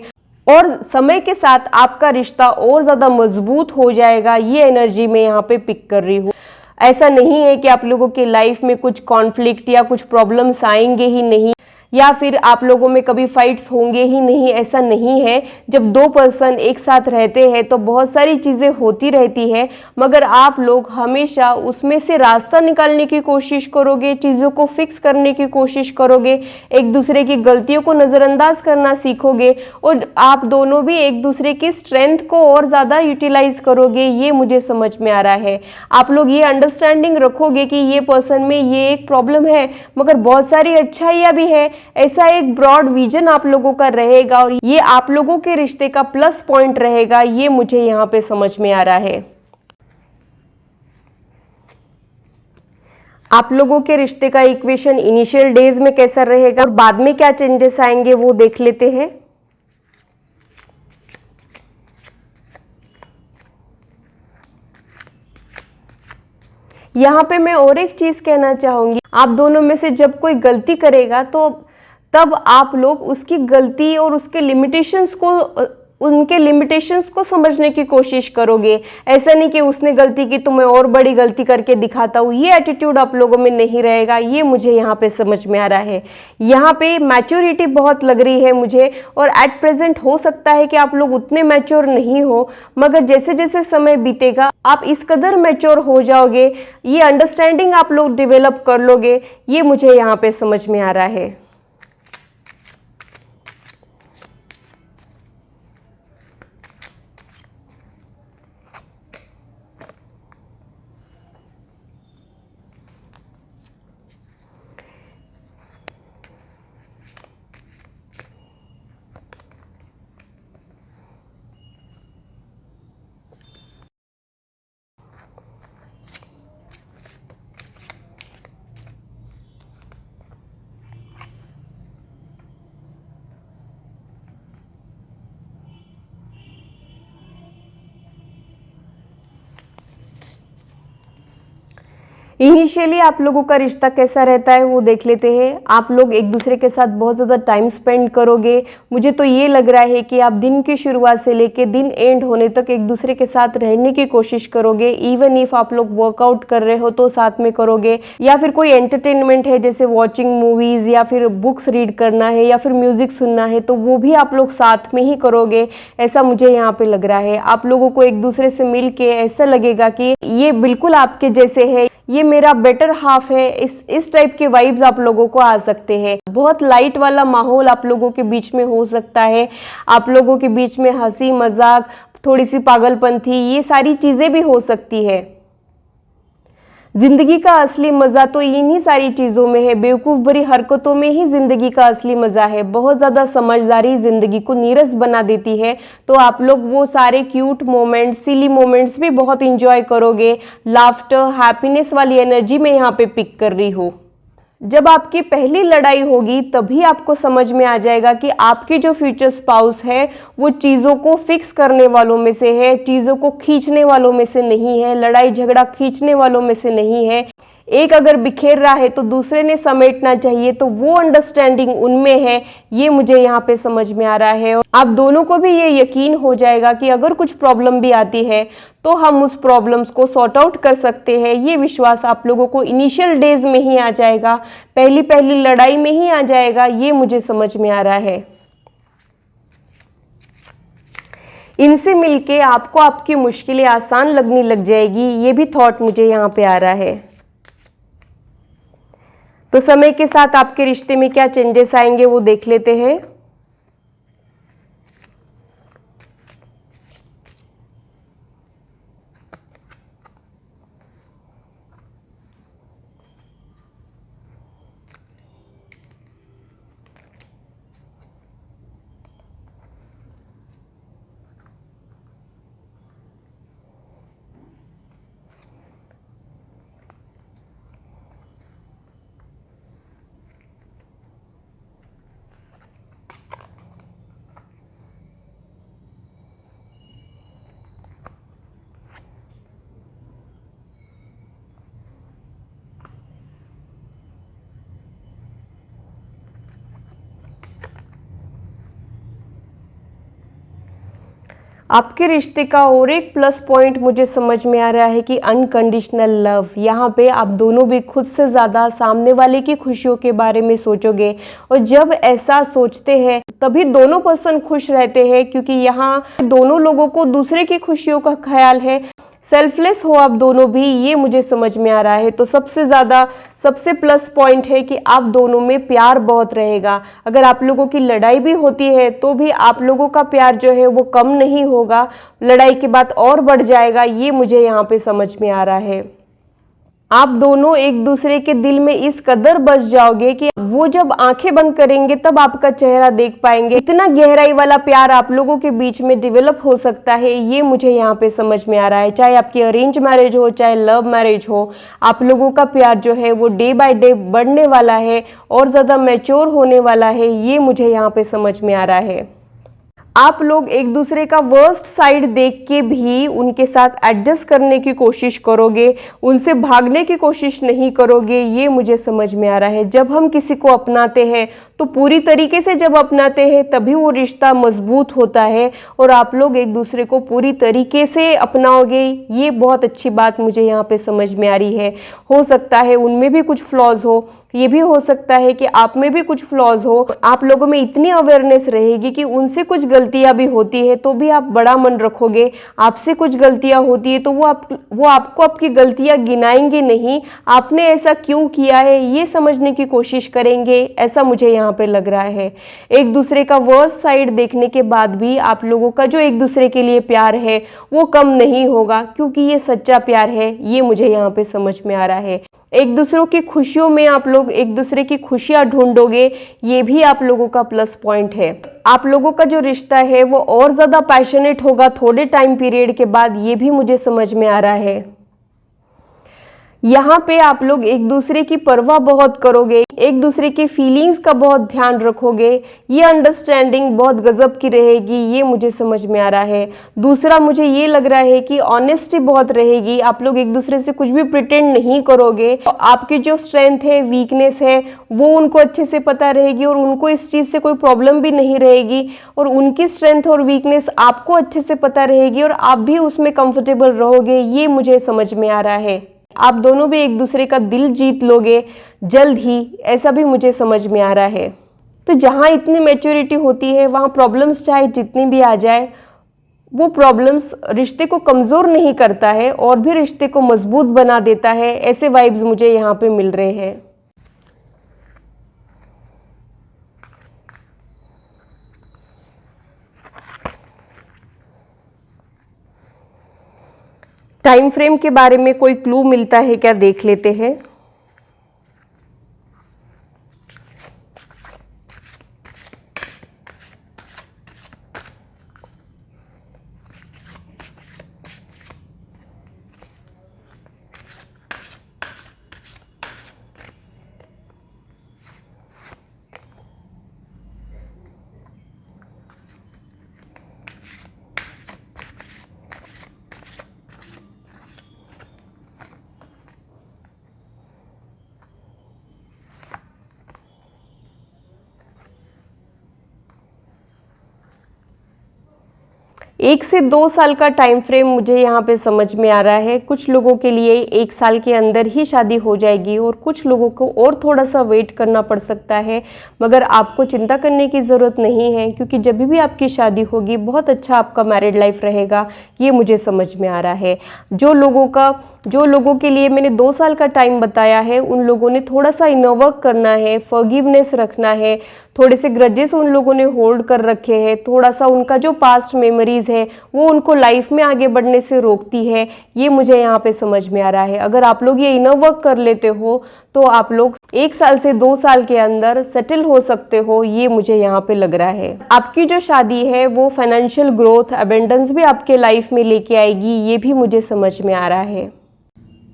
S1: और समय के साथ आपका रिश्ता और ज़्यादा मजबूत हो जाएगा। ये एनर्जी मैं यहाँ पे पिक कर रही हूँ। ऐसा नहीं है कि आप लोगों की लाइफ में कुछ कॉन्फ्लिक्ट या कुछ प्रॉब्लम्स आएंगे ही नहीं, या फिर आप लोगों में कभी फाइट्स होंगे ही नहीं, ऐसा नहीं है। जब दो पर्सन एक साथ रहते हैं तो बहुत सारी चीज़ें होती रहती है, मगर आप लोग हमेशा उसमें से रास्ता निकालने की कोशिश करोगे, चीज़ों को फिक्स करने की कोशिश करोगे, एक दूसरे की गलतियों को नज़रअंदाज करना सीखोगे और आप दोनों भी एक दूसरे की स्ट्रेंथ को और ज़्यादा यूटिलाइज करोगे। ये मुझे समझ में आ रहा है। आप लोग ये अंडरस्टैंडिंग रखोगे कि ये पर्सन में ये एक प्रॉब्लम है मगर बहुत सारी अच्छाइयाँ भी है। ऐसा एक ब्रॉड विजन आप लोगों का रहेगा और ये आप लोगों के रिश्ते का प्लस पॉइंट रहेगा। ये मुझे यहाँ पे समझ में आ रहा है। आप लोगों के रिश्ते का इक्वेशन इनिशियल डेज में कैसा रहेगा और बाद में क्या चेंजेस आएंगे वो देख लेते हैं। यहाँ पे मैं और एक चीज कहना चाहूंगी, आप दोनों में से जब कोई गलती करेगा तो तब आप लोग उसकी गलती और उसके लिमिटेशंस को उनके लिमिटेशंस को समझने की कोशिश करोगे। ऐसा नहीं कि उसने गलती की तो मैं और बड़ी गलती करके दिखाता हूँ, ये एटीट्यूड आप लोगों में नहीं रहेगा। ये मुझे यहाँ पे समझ में आ रहा है। यहाँ पे मैच्योरिटी बहुत लग रही है मुझे और एट प्रेजेंट हो सकता है कि आप लोग उतने मैच्योर नहीं हो, मगर जैसे जैसे समय बीतेगा आप इस कदर मैच्योर हो जाओगे, ये अंडरस्टैंडिंग आप लोग डिवेलप कर लोगे। ये मुझे यहाँ पे समझ में आ रहा है। इनिशियली आप लोगों का रिश्ता कैसा रहता है वो देख लेते हैं। आप लोग एक दूसरे के साथ बहुत ज़्यादा टाइम स्पेंड करोगे। मुझे तो ये लग रहा है कि आप दिन की शुरुआत से लेके दिन एंड होने तक एक दूसरे के साथ रहने की कोशिश करोगे। इवन इफ आप लोग वर्कआउट कर रहे हो तो साथ में करोगे, या फिर कोई एंटरटेनमेंट है जैसे वॉचिंग मूवीज या फिर बुक्स रीड करना है या फिर म्यूजिक सुनना है तो वो भी आप लोग साथ में ही करोगे। ऐसा मुझे यहाँ पे लग रहा है। आप लोगों को एक दूसरे से मिल के ऐसा लगेगा कि ये बिल्कुल आपके जैसे है, ये मेरा बेटर हाफ है। इस टाइप के वाइब्स आप लोगों को आ सकते हैं। बहुत लाइट वाला माहौल आप लोगों के बीच में हो सकता है। आप लोगों के बीच में हंसी मजाक, थोड़ी सी पागलपंथी, ये सारी चीजें भी हो सकती है। जिंदगी का असली मजा तो इन्हीं सारी चीजों में है। बेवकूफ भरी हरकतों में ही जिंदगी का असली मजा है। बहुत ज्यादा समझदारी जिंदगी को नीरस बना देती है। तो आप लोग वो सारे क्यूट मोमेंट्स, सिली मोमेंट्स भी बहुत इंजॉय करोगे। लाफ्टर, हैप्पीनेस वाली एनर्जी में यहाँ पे पिक कर रही हूँ। जब आपकी पहली लड़ाई होगी तभी आपको समझ में आ जाएगा कि आपके जो फ्यूचर स्पाउस है वो चीज़ों को फिक्स करने वालों में से है, चीज़ों को खींचने वालों में से नहीं है, लड़ाई झगड़ा खींचने वालों में से नहीं है। एक अगर बिखेर रहा है तो दूसरे ने समेटना चाहिए, तो वो अंडरस्टैंडिंग उनमें है, ये मुझे यहाँ पे समझ में आ रहा है। और आप दोनों को भी ये यकीन हो जाएगा कि अगर कुछ प्रॉब्लम भी आती है तो हम उस प्रॉब्लम्स को सॉर्ट आउट कर सकते हैं। ये विश्वास आप लोगों को इनिशियल डेज में ही आ जाएगा, पहली पहली लड़ाई में ही आ जाएगा, ये मुझे समझ में आ रहा है। इनसे मिलके आपको आपकी मुश्किलें आसान लगने लग जाएगी, ये भी थॉट मुझे यहाँ पे आ रहा है। तो समय के साथ आपके रिश्ते में क्या चेंजेस आएंगे वो देख लेते हैं। आपके रिश्ते का और एक प्लस पॉइंट मुझे समझ में आ रहा है कि अनकंडीशनल लव। यहाँ पे आप दोनों भी खुद से ज़्यादा सामने वाले की खुशियों के बारे में सोचोगे, और जब ऐसा सोचते हैं तभी दोनों पर्सन खुश रहते हैं, क्योंकि यहाँ दोनों लोगों को दूसरे की खुशियों का ख्याल है। सेल्फलेस हो आप दोनों भी, ये मुझे समझ में आ रहा है। तो सबसे ज़्यादा सबसे प्लस पॉइंट है कि आप दोनों में प्यार बहुत रहेगा। अगर आप लोगों की लड़ाई भी होती है तो भी आप लोगों का प्यार जो है वो कम नहीं होगा, लड़ाई के बाद और बढ़ जाएगा, ये मुझे यहाँ पे समझ में आ रहा है। आप दोनों एक दूसरे के दिल में इस कदर बस जाओगे कि वो जब आंखें बंद करेंगे तब आपका चेहरा देख पाएंगे। इतना गहराई वाला प्यार आप लोगों के बीच में डेवलप हो सकता है, ये मुझे यहाँ पे समझ में आ रहा है। चाहे आपकी अरेंज मैरिज हो चाहे लव मैरिज हो, आप लोगों का प्यार जो है वो डे बाय डे बढ़ने वाला है और ज़्यादा मैच्योर होने वाला है, ये मुझे यहाँ पे समझ में आ रहा है। आप लोग एक दूसरे का वर्स्ट साइड देख के भी उनके साथ एडजस्ट करने की कोशिश करोगे, उनसे भागने की कोशिश नहीं करोगे, ये मुझे समझ में आ रहा है। जब हम किसी को अपनाते हैं तो पूरी तरीके से जब अपनाते हैं तभी वो रिश्ता मजबूत होता है, और आप लोग एक दूसरे को पूरी तरीके से अपनाओगे, ये बहुत अच्छी बात मुझे यहाँ पे समझ में आ रही है। हो सकता है उनमें भी कुछ फ्लॉज हो, ये भी हो सकता है कि आप में भी कुछ फ्लॉज हो। आप लोगों में इतनी अवेयरनेस रहेगी कि उनसे कुछ गलतियां भी होती है तो भी आप बड़ा मन रखोगे, आपसे कुछ गलतियां होती है तो वो आपको आपकी गलतियां गिनाएंगे नहीं, आपने ऐसा क्यों किया है ये समझने की कोशिश करेंगे, ऐसा मुझे यहाँ पे लग रहा है। एक दूसरे का वर्स्ट साइड देखने के बाद भी आप लोगों का जो एक दूसरे के लिए प्यार है वो कम नहीं होगा, क्योंकि ये सच्चा प्यार है, ये मुझे यहाँ पे समझ में आ रहा है। एक दूसरों की खुशियों में आप लोग एक दूसरे की खुशियां ढूंढोगे, ये भी आप लोगों का प्लस पॉइंट है। आप लोगों का जो रिश्ता है वो और ज्यादा पैशनेट होगा थोड़े टाइम पीरियड के बाद, ये भी मुझे समझ में आ रहा है। यहाँ पे आप लोग एक दूसरे की परवाह बहुत करोगे, एक दूसरे के फीलिंग्स का बहुत ध्यान रखोगे, ये अंडरस्टैंडिंग बहुत गजब की रहेगी, ये मुझे समझ में आ रहा है। दूसरा मुझे ये लग रहा है कि ऑनेस्टी बहुत रहेगी, आप लोग एक दूसरे से कुछ भी प्रिटेंड नहीं करोगे। आपकी जो स्ट्रेंथ है वीकनेस है वो उनको अच्छे से पता रहेगी और उनको इस चीज़ से कोई प्रॉब्लम भी नहीं रहेगी, और उनकी स्ट्रेंथ और वीकनेस आपको अच्छे से पता रहेगी और आप भी उसमें कंफर्टेबल रहोगे, ये मुझे समझ में आ रहा है। आप दोनों भी एक दूसरे का दिल जीत लोगे जल्द ही, ऐसा भी मुझे समझ में आ रहा है। तो जहाँ इतनी मैच्योरिटी होती है वहाँ प्रॉब्लम्स चाहे जितनी भी आ जाए, वो प्रॉब्लम्स रिश्ते को कमज़ोर नहीं करता है और भी रिश्ते को मजबूत बना देता है। ऐसे वाइब्स मुझे यहाँ पे मिल रहे हैं। टाइम फ्रेम के बारे में कोई क्लू मिलता है क्या, देख लेते हैं। 1 से 2 साल का टाइम फ्रेम मुझे यहाँ पे समझ में आ रहा है। कुछ लोगों के लिए 1 साल के अंदर ही शादी हो जाएगी और कुछ लोगों को और थोड़ा सा वेट करना पड़ सकता है, मगर आपको चिंता करने की ज़रूरत नहीं है क्योंकि जब भी आपकी शादी होगी बहुत अच्छा आपका मैरिड लाइफ रहेगा, ये मुझे समझ में आ रहा है। जो लोगों के लिए मैंने 2 साल का टाइम बताया है, उन लोगों ने थोड़ा सा इनर वर्क करना है, फॉरगिवनेस रखना है, थोड़े से ग्रजेस उन लोगों ने होल्ड कर रखे हैं, थोड़ा सा उनका जो पास्ट मेमोरीज है वो उनको लाइफ में आगे बढ़ने से रोकती है, ये मुझे यहाँ पे समझ में आ रहा है। अगर आप लोग ये इनर वर्क कर लेते हो तो आप लोग 1 साल से 2 साल के अंदर सेटल हो सकते हो, ये मुझे यहाँ पे लग रहा है। आपकी जो शादी है वो फाइनेंशियल ग्रोथ, अबेंडेंस भी आपके लाइफ में लेके आएगी, ये भी मुझे समझ में आ रहा है।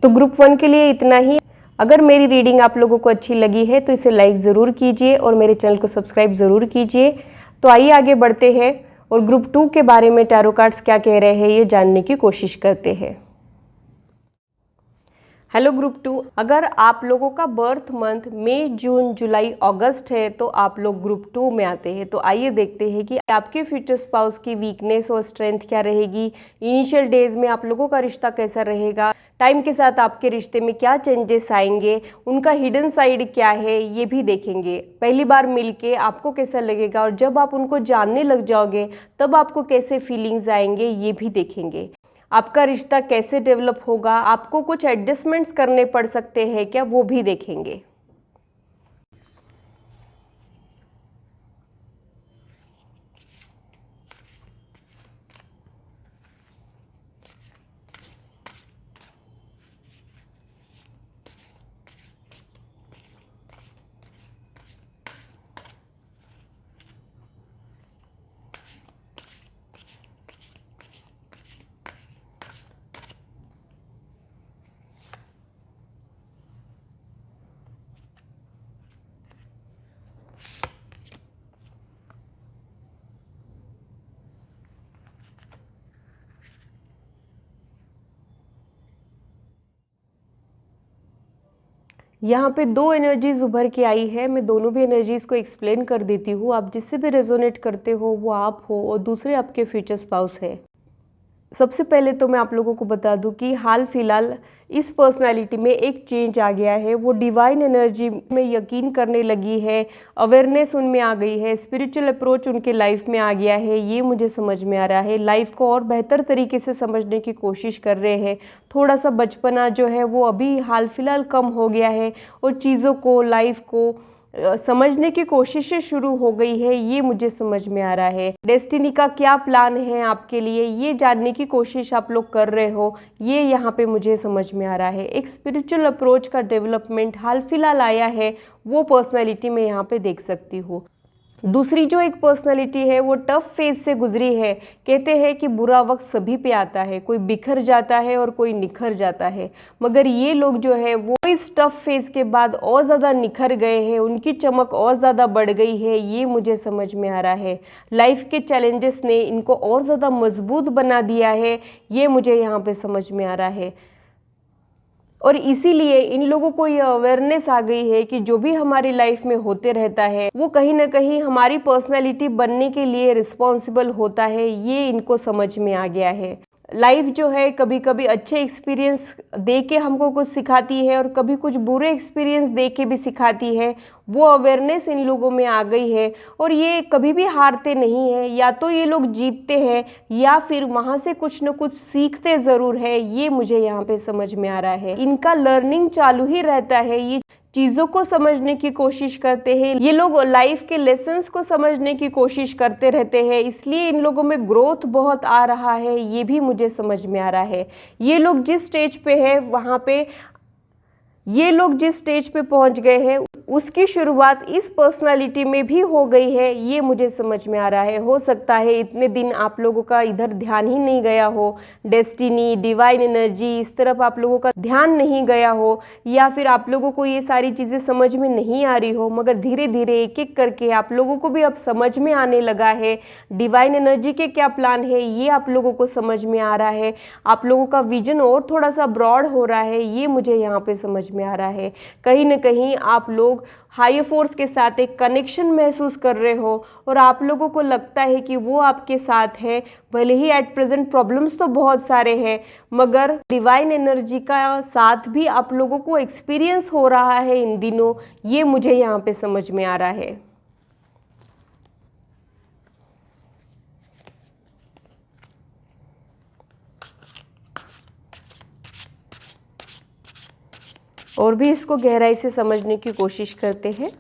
S1: तो ग्रुप 1 के लिए इतना ही। अगर मेरी रीडिंग आप लोगों को अच्छी लगी है तो इसे लाइक ज़रूर कीजिए और मेरे चैनल को सब्सक्राइब ज़रूर कीजिए। तो आइए आगे बढ़ते हैं और ग्रुप 2 के बारे में टैरो कार्ड्स क्या कह रहे हैं ये जानने की कोशिश करते हैं। हेलो ग्रुप 2, अगर आप लोगों का बर्थ मंथ मई, जून, जुलाई, अगस्त है तो आप लोग ग्रुप 2 में आते हैं। तो आइए देखते हैं कि आपके फ्यूचर स्पाउस की वीकनेस और स्ट्रेंथ क्या रहेगी, इनिशियल डेज में आप लोगों का रिश्ता कैसा रहेगा, टाइम के साथ आपके रिश्ते में क्या चेंजेस आएंगे, उनका हिडन साइड क्या है, ये भी देखेंगे। पहली बार मिलके आपको कैसा लगेगा और जब आप उनको जानने लग जाओगे तब आपको कैसे फीलिंग्स आएंगे, ये भी देखेंगे। आपका रिश्ता कैसे डेवलप होगा, आपको कुछ एडजस्टमेंट्स करने पड़ सकते हैं क्या, वो भी देखेंगे। यहाँ पे 2 एनर्जीज उभर के आई है, मैं दोनों भी एनर्जीज को एक्सप्लेन कर देती हूँ। आप जिससे भी रेजोनेट करते हो वो आप हो और दूसरे आपके फ्यूचर स्पाउस है। सबसे पहले तो मैं आप लोगों को बता दूं कि हाल फिलहाल इस पर्सनालिटी में एक चेंज आ गया है। वो डिवाइन एनर्जी में यकीन करने लगी है, अवेयरनेस उनमें आ गई है, स्पिरिचुअल अप्रोच उनके लाइफ में आ गया है, ये मुझे समझ में आ रहा है। लाइफ को और बेहतर तरीके से समझने की कोशिश कर रहे हैं। थोड़ा सा बचपना जो है वो अभी हाल फिलहाल कम हो गया है और चीज़ों को, लाइफ को समझने की कोशिशें शुरू हो गई है, ये मुझे समझ में आ रहा है। डेस्टिनी का क्या प्लान है आपके लिए, ये जानने की कोशिश आप लोग कर रहे हो, ये यहाँ पे मुझे समझ में आ रहा है। एक स्पिरिचुअल अप्रोच का डेवलपमेंट हाल फिलहाल आया है, वो पर्सनैलिटी में यहाँ पे देख सकती हूँ। दूसरी जो एक पर्सनालिटी है वो टफ फेज से गुजरी है। कहते हैं कि बुरा वक्त सभी पे आता है, कोई बिखर जाता है और कोई निखर जाता है, मगर ये लोग जो है वो इस टफ फेज के बाद और ज़्यादा निखर गए हैं, उनकी चमक और ज़्यादा बढ़ गई है, ये मुझे समझ में आ रहा है। लाइफ के चैलेंजेस ने इनको और ज़्यादा मजबूत बना दिया है, ये मुझे यहाँ पे समझ में आ रहा है। और इसीलिए इन लोगों को ये अवेयरनेस आ गई है कि जो भी हमारी लाइफ में होते रहता है वो कहीं ना कहीं हमारी पर्सनैलिटी बनने के लिए रिस्पॉन्सिबल होता है, ये इनको समझ में आ गया है। लाइफ जो है कभी कभी अच्छे एक्सपीरियंस दे के हमको कुछ सिखाती है और कभी कुछ बुरे एक्सपीरियंस दे के भी सिखाती है। वो अवेयरनेस इन लोगों में आ गई है और ये कभी भी हारते नहीं हैं, या तो ये लोग जीतते हैं या फिर वहाँ से कुछ न कुछ सीखते ज़रूर है, ये मुझे यहाँ पे समझ में आ रहा है। इनका लर्निंग चालू ही रहता है, ये चीज़ों को समझने की कोशिश करते हैं, ये लोग लाइफ के लेसन्स को समझने की कोशिश करते रहते हैं, इसलिए इन लोगों में ग्रोथ बहुत आ रहा है, ये भी मुझे समझ में आ रहा है। ये लोग जिस स्टेज पे है वहाँ पे ये लोग जिस स्टेज पे पहुंच गए हैं उसकी शुरुआत इस पर्सनालिटी में भी हो गई है, ये मुझे समझ में आ रहा है। हो सकता है इतने दिन आप लोगों का इधर ध्यान ही नहीं गया हो, डेस्टिनी, डिवाइन एनर्जी, इस तरफ आप लोगों का ध्यान नहीं गया हो, या फिर आप लोगों को ये सारी चीज़ें समझ में नहीं आ रही हो, मगर धीरे धीरे एक एक करके आप लोगों को भी अब समझ में आने लगा है। डिवाइन एनर्जी के क्या प्लान है ये आप लोगों को समझ में आ रहा है, आप लोगों का विजन और थोड़ा सा ब्रॉड हो रहा है, ये मुझे यहाँ पे समझ में आ रहा है। कहीं ना कहीं आप लोग हायर फोर्स के साथ एक कनेक्शन महसूस कर रहे हो और आप लोगों को लगता है कि वो आपके साथ है। भले ही एट प्रेजेंट प्रॉब्लम्स तो बहुत सारे हैं, मगर डिवाइन एनर्जी का साथ भी आप लोगों को एक्सपीरियंस हो रहा है इन दिनों, ये मुझे यहाँ पे समझ में आ रहा है। और भी इसको गहराई से समझने की कोशिश करते हैं।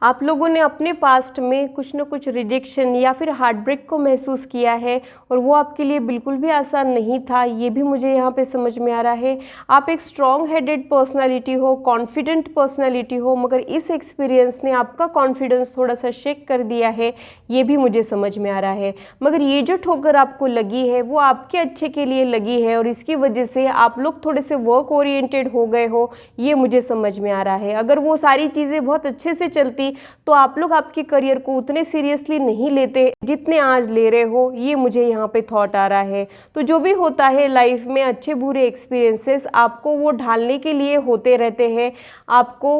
S1: आप लोगों ने अपने पास्ट में कुछ न कुछ रिजेक्शन या फिर हार्ट ब्रेक को महसूस किया है और वो आपके लिए बिल्कुल भी आसान नहीं था, ये भी मुझे यहाँ पे समझ में आ रहा है। आप एक स्ट्रॉन्ग हेडेड पर्सनालिटी हो, कॉन्फिडेंट पर्सनालिटी हो, मगर इस एक्सपीरियंस ने आपका कॉन्फिडेंस थोड़ा सा शेक कर दिया है, ये भी मुझे समझ में आ रहा है। मगर ये जो ठोकर आपको लगी है वो आपके अच्छे के लिए लगी है और इसकी वजह से आप लोग थोड़े से वर्क ओरिएंटेड हो गए हो, ये मुझे समझ में आ रहा है। अगर वो सारी चीज़ें बहुत अच्छे से चलती तो आप लोग आपके करियर को उतने सीरियसली नहीं लेते जितने आज ले रहे हो, ये मुझे यहाँ पे थॉट आ रहा है। तो जो भी होता है लाइफ में, अच्छे बुरे एक्सपीरियंसेस आपको वो ढालने के लिए होते रहते हैं। आपको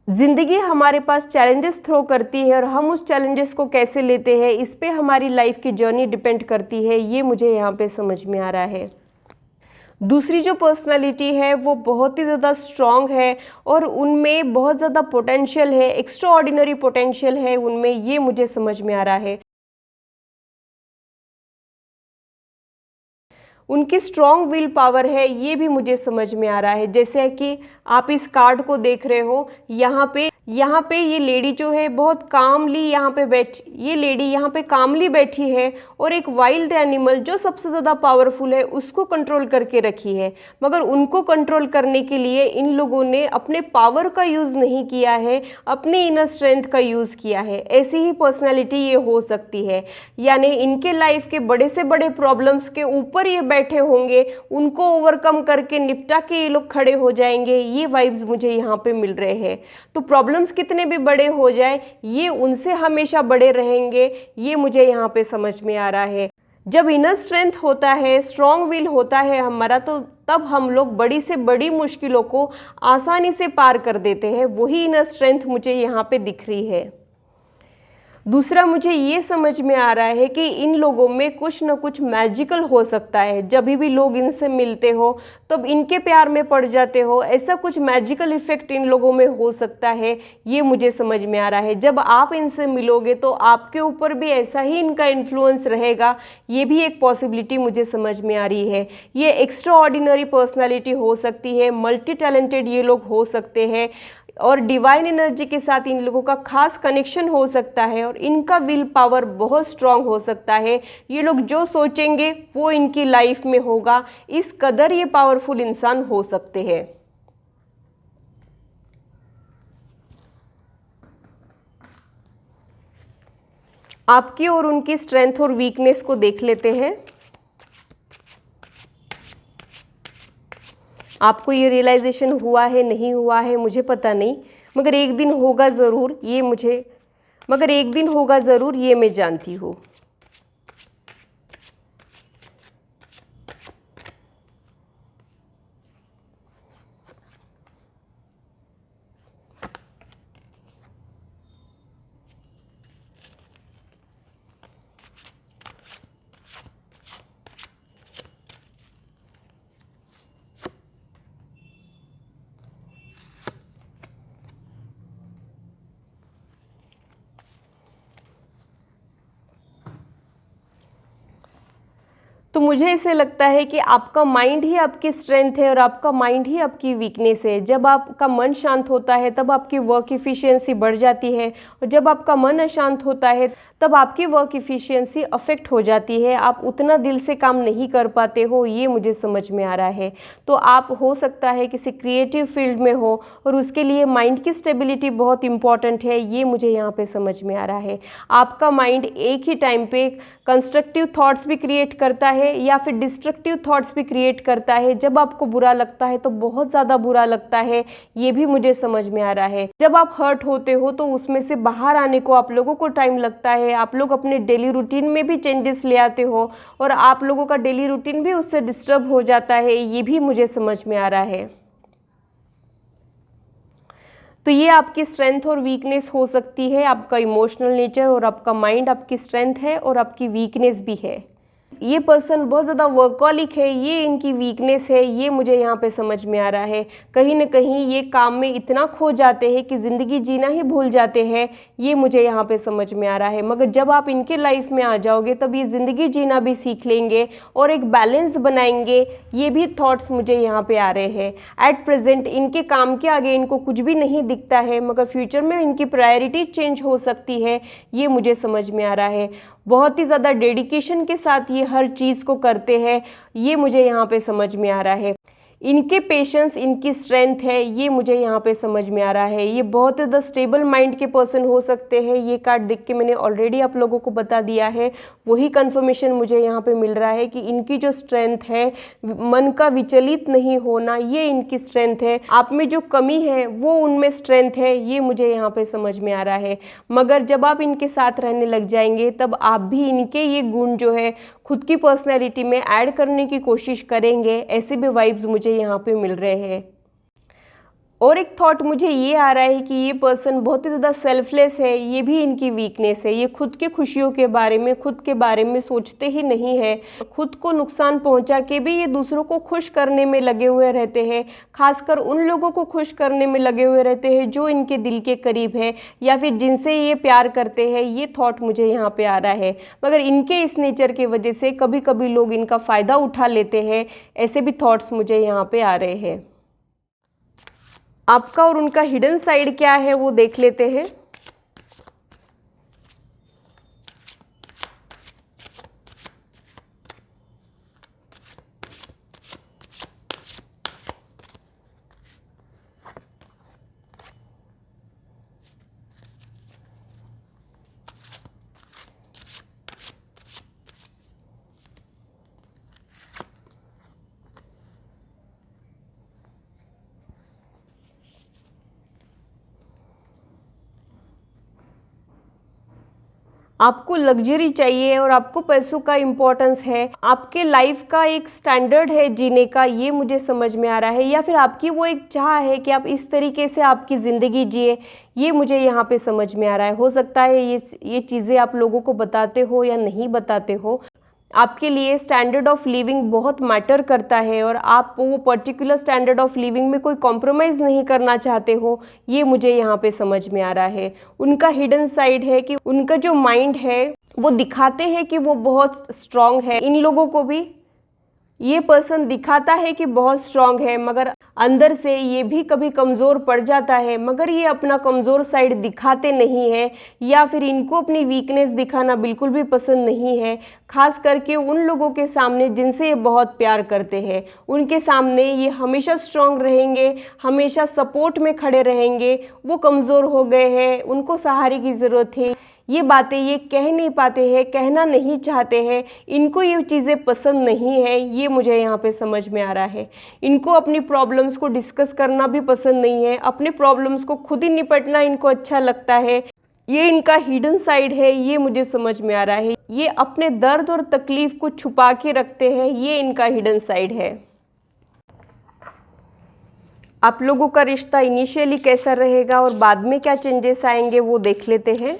S1: जिंदगी हमारे पास चैलेंजेस थ्रो करती है और हम उस चैलेंजेस को कैसे लेते हैं, इस पे हमारी लाइफ की जर्नी डिपेंड करती है, ये मुझे यहाँ पे समझ में आ रहा है। दूसरी जो पर्सनालिटी है वो बहुत ही ज़्यादा स्ट्रॉन्ग है और उनमें बहुत ज़्यादा पोटेंशियल है, एक्स्ट्रा ऑर्डिनरी पोटेंशियल है उनमें, ये मुझे समझ में आ रहा है। उनकी स्ट्रॉन्ग विल पावर है, ये भी मुझे समझ में आ रहा है। जैसे कि आप इस कार्ड को देख रहे हो, यहाँ पे ये लेडी जो है बहुत कामली ये लेडी यहाँ पे कामली बैठी है और एक वाइल्ड एनिमल जो सबसे ज़्यादा पावरफुल है उसको कंट्रोल करके रखी है। मगर उनको कंट्रोल करने के लिए इन लोगों ने अपने पावर का यूज़ नहीं किया है, अपनी इनर स्ट्रेंथ का यूज़ किया है। ऐसी ही पर्सनैलिटी ये हो सकती है, यानी इनके लाइफ के बड़े से बड़े प्रॉब्लम्स के ऊपर ये बैठे होंगे, उनको ओवरकम करके निपटा के ये लोग खड़े हो जाएंगे, ये वाइब्स मुझे यहाँ पे मिल रहे हैं। तो प्रॉब्लम्स कितने भी बड़े हो जाए, ये उनसे हमेशा बड़े रहेंगे, ये मुझे यहाँ पे समझ में आ रहा है। जब इनर स्ट्रेंथ होता है, स्ट्रॉन्ग विल होता है हमारा, तो तब हम लोग बड़ी से बड़ी मुश्किलों को आसानी से पार कर देते हैं। वही इनर स्ट्रेंथ मुझे यहाँ पे दिख रही है। दूसरा, मुझे ये समझ में आ रहा है कि इन लोगों में कुछ न कुछ मैजिकल हो सकता है। जब भी लोग इनसे मिलते हो तब इनके प्यार में पड़ जाते हो, ऐसा कुछ मैजिकल इफेक्ट इन लोगों में हो सकता है, ये मुझे समझ में आ रहा है। जब आप इनसे मिलोगे तो आपके ऊपर भी ऐसा ही इनका इन्फ्लुएंस रहेगा, ये भी एक पॉसिबिलिटी मुझे समझ में आ रही है। ये एक्स्ट्रा ऑर्डिनरी पर्सनैलिटी हो सकती है, मल्टी टैलेंटेड ये लोग हो सकते हैं और डिवाइन एनर्जी के साथ इन लोगों का खास कनेक्शन हो सकता है और इनका विल पावर बहुत स्ट्रांग हो सकता है। ये लोग जो सोचेंगे वो इनकी लाइफ में होगा, इस कदर ये पावरफुल इंसान हो सकते हैं। आपकी और उनकी स्ट्रेंथ और वीकनेस को देख लेते हैं। आपको ये रियलाइजेशन हुआ है, नहीं हुआ है, मुझे पता नहीं, मगर एक दिन होगा ज़रूर, ये मैं जानती हूँ। तो मुझे ऐसे लगता है कि आपका माइंड ही आपकी स्ट्रेंथ है और आपका माइंड ही आपकी वीकनेस है। जब आपका मन शांत होता है तब आपकी वर्क इफ़िशियंसी बढ़ जाती है, और जब आपका मन अशांत होता है तब आपकी वर्क इफ़िशियंसी अफेक्ट हो जाती है। आप उतना दिल से काम नहीं कर पाते हो, ये मुझे समझ में आ रहा है। तो आप हो सकता है किसी क्रिएटिव फील्ड में हो और उसके लिए माइंड की स्टेबिलिटी बहुत इंपॉर्टेंट है, ये मुझे यहाँ पे समझ में आ रहा है। आपका माइंड एक ही टाइम पे कंस्ट्रक्टिव थॉट्स भी क्रिएट करता है या फिर डिस्ट्रक्टिव थॉट्स भी क्रिएट करता है। जब आपको बुरा लगता है तो बहुत ज़्यादा बुरा लगता है, ये भी मुझे समझ में आ रहा है। जब आप हर्ट होते हो तो उसमें से बाहर आने को आप लोगों को टाइम लगता है। आप लोग अपने डेली रूटीन में भी चेंजेस ले आते हो और आप लोगों का डेली रूटीन भी उससे डिस्टर्ब हो जाता है, ये भी मुझे समझ में आ रहा है। तो ये आपकी स्ट्रेंथ और वीकनेस हो सकती है। आपका इमोशनल नेचर और आपका माइंड आपकी स्ट्रेंथ है और आपकी वीकनेस भी है। ये पर्सन बहुत ज़्यादा वर्कहॉलिक है, ये इनकी वीकनेस है, ये मुझे यहाँ पे समझ में आ रहा है। कहीं ना कहीं ये काम में इतना खो जाते हैं कि ज़िंदगी जीना ही भूल जाते हैं, ये मुझे यहाँ पे समझ में आ रहा है। मगर जब आप इनके लाइफ में आ जाओगे तब ये ज़िंदगी जीना भी सीख लेंगे और एक बैलेंस बनाएंगे, ये भी थॉट्स मुझे यहाँ पे आ रहे हैं। एट प्रेजेंट इनके काम के आगे इनको कुछ भी नहीं दिखता है, मगर फ्यूचर में इनकी प्रायोरिटी चेंज हो सकती है, ये मुझे समझ में आ रहा है। बहुत ही ज़्यादा डेडिकेशन के साथ ये हर चीज़ को करते हैं, ये मुझे यहाँ पे समझ में आ रहा है। इनके पेशेंस इनकी स्ट्रेंथ है, ये मुझे यहाँ पे समझ में आ रहा है। ये बहुत ज़्यादा स्टेबल माइंड के पर्सन हो सकते हैं। ये कार्ड देख के मैंने ऑलरेडी आप लोगों को बता दिया है, वही कंफर्मेशन मुझे यहाँ पे मिल रहा है कि इनकी जो स्ट्रेंथ है, मन का विचलित नहीं होना, ये इनकी स्ट्रेंथ है। आप में जो कमी है वो उनमें स्ट्रेंथ है, ये मुझे यहाँ पे समझ में आ रहा है। मगर जब आप इनके साथ रहने लग जाएंगे तब आप भी इनके ये गुण जो है खुद की पर्सनैलिटी में ऐड करने की कोशिश करेंगे, ऐसे भी वाइब्स मुझे यहाँ पे मिल रहे हैं। और एक थॉट मुझे ये आ रहा है कि ये पर्सन बहुत ही ज़्यादा सेल्फलेस है, ये भी इनकी वीकनेस है। ये खुद के खुशियों के बारे में, खुद के बारे में सोचते ही नहीं है। खुद को नुकसान पहुंचा के भी ये दूसरों को खुश करने में लगे हुए रहते हैं। खासकर उन लोगों को खुश करने में लगे हुए रहते हैं जो इनके दिल के करीब है या फिर जिनसे ये प्यार करते हैं। ये थॉट मुझे यहाँ पे आ रहा है। मगर इनके इस नेचर की वजह से कभी कभी लोग इनका फ़ायदा उठा लेते हैं, ऐसे भी थॉट्स मुझे यहाँ पे आ रहे हैं। आपका और उनका हिडन साइड क्या है वो देख लेते हैं। आपको लग्जरी चाहिए और आपको पैसों का इम्पोर्टेंस है। आपके लाइफ का एक स्टैंडर्ड है जीने का, ये मुझे समझ में आ रहा है। या फिर आपकी वो एक चाह है कि आप इस तरीके से आपकी ज़िंदगी जिए, ये मुझे यहाँ पे समझ में आ रहा है। हो सकता है ये चीज़ें आप लोगों को बताते हो या नहीं बताते हो। आपके लिए स्टैंडर्ड ऑफ लिविंग बहुत मैटर करता है और आप वो पर्टिकुलर स्टैंडर्ड ऑफ लिविंग में कोई कॉम्प्रोमाइज़ नहीं करना चाहते हो, ये मुझे यहाँ पे समझ में आ रहा है। उनका हिडन साइड है कि उनका जो माइंड है वो दिखाते हैं कि वो बहुत स्ट्रांग है। इन लोगों को भी ये पर्सन दिखाता है कि बहुत स्ट्रांग है, मगर अंदर से ये भी कभी कमज़ोर पड़ जाता है। मगर ये अपना कमज़ोर साइड दिखाते नहीं है या फिर इनको अपनी वीकनेस दिखाना बिल्कुल भी पसंद नहीं है। खास करके उन लोगों के सामने जिनसे ये बहुत प्यार करते हैं, उनके सामने ये हमेशा स्ट्रांग रहेंगे, हमेशा सपोर्ट में खड़े रहेंगे। वो कमज़ोर हो गए हैं, उनको सहारे की ज़रूरत है। ये बातें ये कह नहीं पाते हैं, कहना नहीं चाहते हैं। इनको ये चीज़ें पसंद नहीं है, ये मुझे यहाँ पे समझ में आ रहा है। इनको अपनी प्रॉब्लम्स को डिस्कस करना भी पसंद नहीं है। अपने प्रॉब्लम्स को खुद ही निपटना इनको अच्छा लगता है। ये इनका हिडन साइड है, ये मुझे समझ में आ रहा है। ये अपने दर्द और तकलीफ को छुपा के रखते हैं, ये इनका हिडन साइड है। आप लोगों का रिश्ता इनिशियली कैसा रहेगा और बाद में क्या चेंजेस आएंगे वो देख लेते हैं।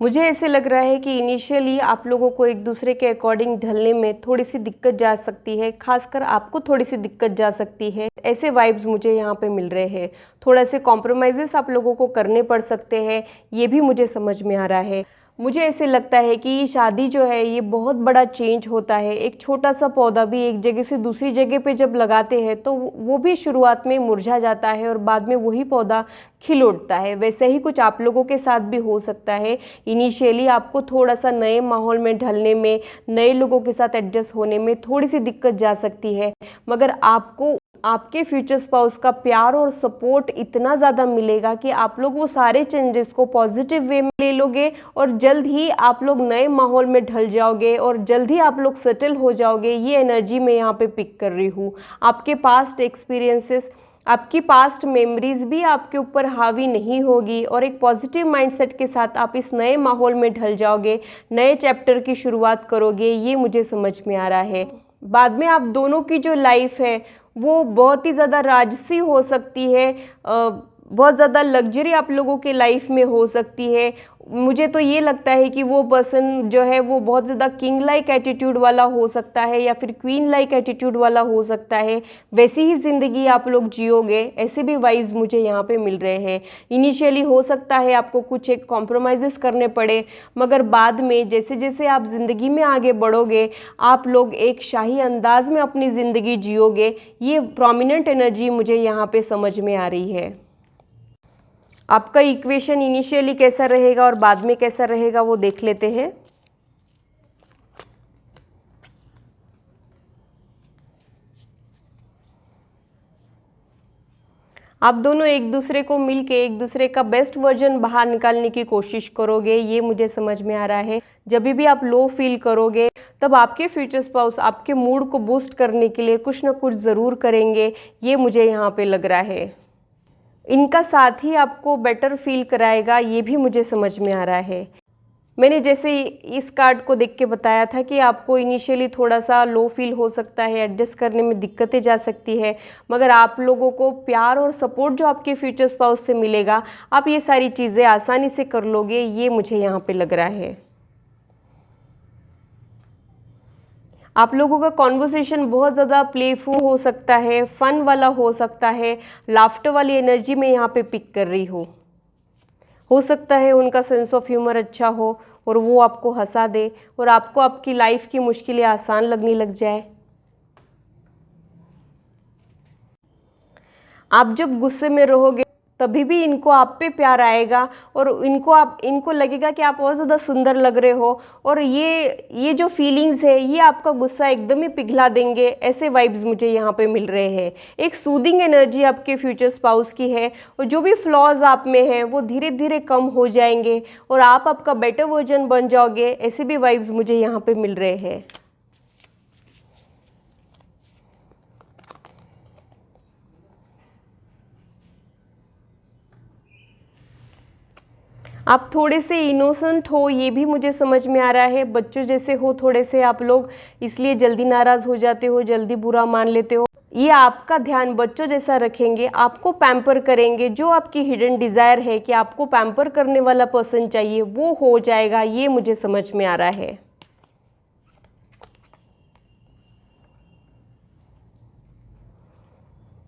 S1: मुझे ऐसे लग रहा है कि इनिशियली आप लोगों को एक दूसरे के अकॉर्डिंग ढलने में थोड़ी सी दिक्कत जा सकती है, खासकर आपको थोड़ी सी दिक्कत जा सकती है, ऐसे वाइब्स मुझे यहाँ पे मिल रहे हैं। थोड़ा से कॉम्प्रोमाइज़ेस आप लोगों को करने पड़ सकते हैं, ये भी मुझे समझ में आ रहा है। मुझे ऐसे लगता है कि शादी जो है ये बहुत बड़ा चेंज होता है। एक छोटा सा पौधा भी एक जगह से दूसरी जगह पे जब लगाते हैं तो वो भी शुरुआत में मुरझा जाता है और बाद में वही पौधा खिल उठता है। वैसे ही कुछ आप लोगों के साथ भी हो सकता है। इनिशियली आपको थोड़ा सा नए माहौल में ढलने में, नए लोगों के साथ एडजस्ट होने में थोड़ी सी दिक्कत जा सकती है, मगर आपको आपके फ्यूचर स्पाउस का प्यार और सपोर्ट इतना ज़्यादा मिलेगा कि आप लोग वो सारे चेंजेस को पॉजिटिव वे में ले लोगे और जल्द ही आप लोग नए माहौल में ढल जाओगे और जल्द ही आप लोग सेटल हो जाओगे। ये एनर्जी मैं यहाँ पे पिक कर रही हूँ। आपके पास्ट एक्सपीरियंसेस, आपकी पास्ट मेमोरीज भी आपके ऊपर हावी नहीं होगी और एक पॉजिटिव माइंडसेट के साथ आप इस नए माहौल में ढल जाओगे, नए चैप्टर की शुरुआत करोगे। ये मुझे समझ में आ रहा है। बाद में आप दोनों की जो लाइफ है वो बहुत ही ज़्यादा राजसी हो सकती है, बहुत ज़्यादा लग्जरी आप लोगों के लाइफ में हो सकती है। मुझे तो ये लगता है कि वो पर्सन जो है वो बहुत ज़्यादा किंग लाइक एटीट्यूड वाला हो सकता है या फिर क्वीन लाइक एटीट्यूड वाला हो सकता है। वैसी ही ज़िंदगी आप लोग जियोगे, ऐसे भी वाइब्स मुझे यहाँ पे मिल रहे हैं। इनिशियली हो सकता है आपको कुछ एक कॉम्प्रोमाइज़ेस करने पड़े, मगर बाद में जैसे जैसे आप ज़िंदगी में आगे बढ़ोगे आप लोग एक शाही अंदाज में अपनी ज़िंदगी जियोगे। ये प्रोमिनेंट एनर्जी मुझे यहाँ पे समझ में आ रही है। आपका इक्वेशन इनिशियली कैसा रहेगा और बाद में कैसा रहेगा वो देख लेते हैं। आप दोनों एक दूसरे को मिलके एक दूसरे का बेस्ट वर्जन बाहर निकालने की कोशिश करोगे, ये मुझे समझ में आ रहा है। जब भी आप लो फील करोगे तब आपके फ्यूचर स्पाउस आपके मूड को बूस्ट करने के लिए कुछ ना कुछ ज़रूर करेंगे, ये मुझे यहाँ पे लग रहा है। इनका साथ ही आपको बेटर फील कराएगा, ये भी मुझे समझ में आ रहा है। मैंने जैसे इस कार्ड को देख के बताया था कि आपको इनिशियली थोड़ा सा लो फील हो सकता है, एडजस्ट करने में दिक्कतें जा सकती है, मगर आप लोगों को प्यार और सपोर्ट जो आपके फ्यूचर स्पाउस से मिलेगा, आप ये सारी चीज़ें आसानी से कर लोगे, ये मुझे यहाँ पे लग रहा है। आप लोगों का कॉन्वर्सेशन बहुत ज़्यादा प्लेफुल हो सकता है, फन वाला हो सकता है, लाफ्टर वाली एनर्जी में यहाँ पे पिक कर रही हूँ। हो सकता है उनका सेंस ऑफ ह्यूमर अच्छा हो और वो आपको हंसा दे और आपको आपकी लाइफ की मुश्किलें आसान लगने लग जाए। आप जब गुस्से में रहोगे तभी भी इनको आप पे प्यार आएगा और इनको लगेगा कि आप और ज़्यादा सुंदर लग रहे हो और ये जो फीलिंग्स है ये आपका गुस्सा एकदम ही पिघला देंगे। ऐसे वाइब्स मुझे यहाँ पे मिल रहे हैं। एक सूदिंग एनर्जी आपके फ्यूचर स्पाउस की है और जो भी फ्लॉज आप में हैं वो धीरे धीरे कम हो जाएंगे और आप आपका बेटर वर्जन बन जाओगे। ऐसे भी वाइब्स मुझे यहाँ पे मिल रहे हैं। आप थोड़े से इनोसेंट हो, ये भी मुझे समझ में आ रहा है। बच्चों जैसे हो थोड़े से आप लोग, इसलिए जल्दी नाराज़ हो जाते हो, जल्दी बुरा मान लेते हो। ये आपका ध्यान बच्चों जैसा रखेंगे, आपको पैम्पर करेंगे। जो आपकी हिडन डिज़ायर है कि आपको पैम्पर करने वाला पर्सन चाहिए वो हो जाएगा, ये मुझे समझ में आ रहा है।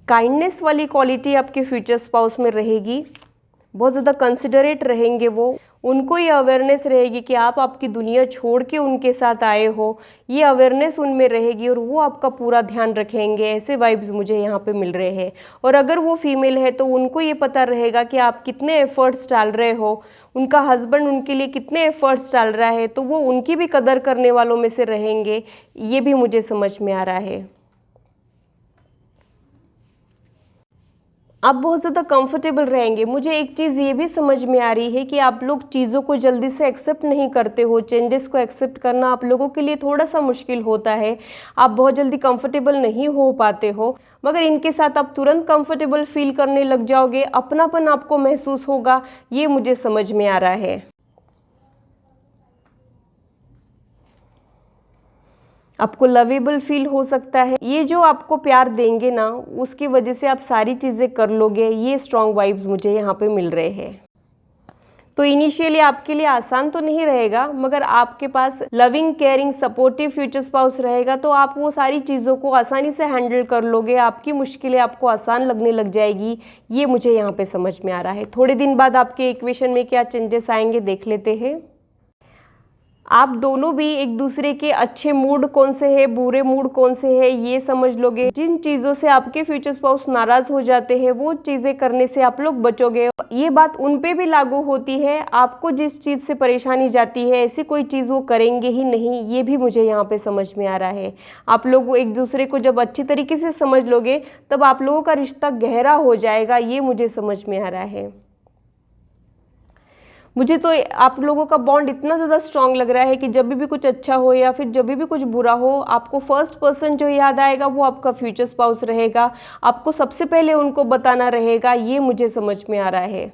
S1: काइंडनेस वाली क्वालिटी आपके फ्यूचर स्पाउस में रहेगी। बहुत ज़्यादा कंसिडरेट रहेंगे वो। उनको ये अवेयरनेस रहेगी कि आप आपकी दुनिया छोड़ के उनके साथ आए हो, ये अवेयरनेस उनमें रहेगी और वो आपका पूरा ध्यान रखेंगे। ऐसे वाइब्स मुझे यहाँ पे मिल रहे हैं। और अगर वो फीमेल है तो उनको ये पता रहेगा कि आप कितने एफर्ट्स डाल रहे हो, उनका हस्बैंड उनके लिए कितने एफर्ट्स डाल रहा है, तो वो उनकी भी कदर करने वालों में से रहेंगे। ये भी मुझे समझ में आ रहा है। आप बहुत ज़्यादा कंफर्टेबल रहेंगे। मुझे एक चीज़ ये भी समझ में आ रही है कि आप लोग चीज़ों को जल्दी से एक्सेप्ट नहीं करते हो। चेंजेस को एक्सेप्ट करना आप लोगों के लिए थोड़ा सा मुश्किल होता है। आप बहुत जल्दी कंफर्टेबल नहीं हो पाते हो, मगर इनके साथ आप तुरंत कंफर्टेबल फील करने लग जाओगे। अपनापन आपको महसूस होगा, ये मुझे समझ में आ रहा है। आपको लवेबल फील हो सकता है। ये जो आपको प्यार देंगे ना, उसकी वजह से आप सारी चीज़ें कर लोगे। ये स्ट्रॉन्ग वाइब्स मुझे यहाँ पे मिल रहे हैं। तो इनिशियली आपके लिए आसान तो नहीं रहेगा, मगर आपके पास loving, caring, supportive future spouse रहेगा तो आप वो सारी चीज़ों को आसानी से हैंडल कर लोगे, आपकी मुश्किलें आपको आसान लगने लग जाएगी। ये मुझे यहाँ पे समझ में आ रहा है। थोड़े दिन बाद आपके इक्वेशन में क्या चेंजेस आएंगे देख लेते हैं। आप दोनों भी एक दूसरे के अच्छे मूड कौन से है, बुरे मूड कौन से है, ये समझ लोगे। जिन चीज़ों से आपके फ्यूचर स्पाउस नाराज़ हो जाते हैं वो चीज़ें करने से आप लोग बचोगे। ये बात उन पे भी लागू होती है, आपको जिस चीज़ से परेशानी जाती है ऐसी कोई चीज़ वो करेंगे ही नहीं, ये भी मुझे यहाँ पे समझ में आ रहा है। आप लोग एक दूसरे को जब अच्छी तरीके से समझ लोगे तब आप लोगों का रिश्ता गहरा हो जाएगा, ये मुझे समझ में आ रहा है। मुझे तो आप लोगों का बॉन्ड इतना ज़्यादा स्ट्रांग लग रहा है कि जब भी कुछ अच्छा हो या फिर जब भी कुछ बुरा हो, आपको फर्स्ट पर्सन जो याद आएगा वो आपका फ्यूचर स्पाउस रहेगा। आपको सबसे पहले उनको बताना रहेगा, ये मुझे समझ में आ रहा है।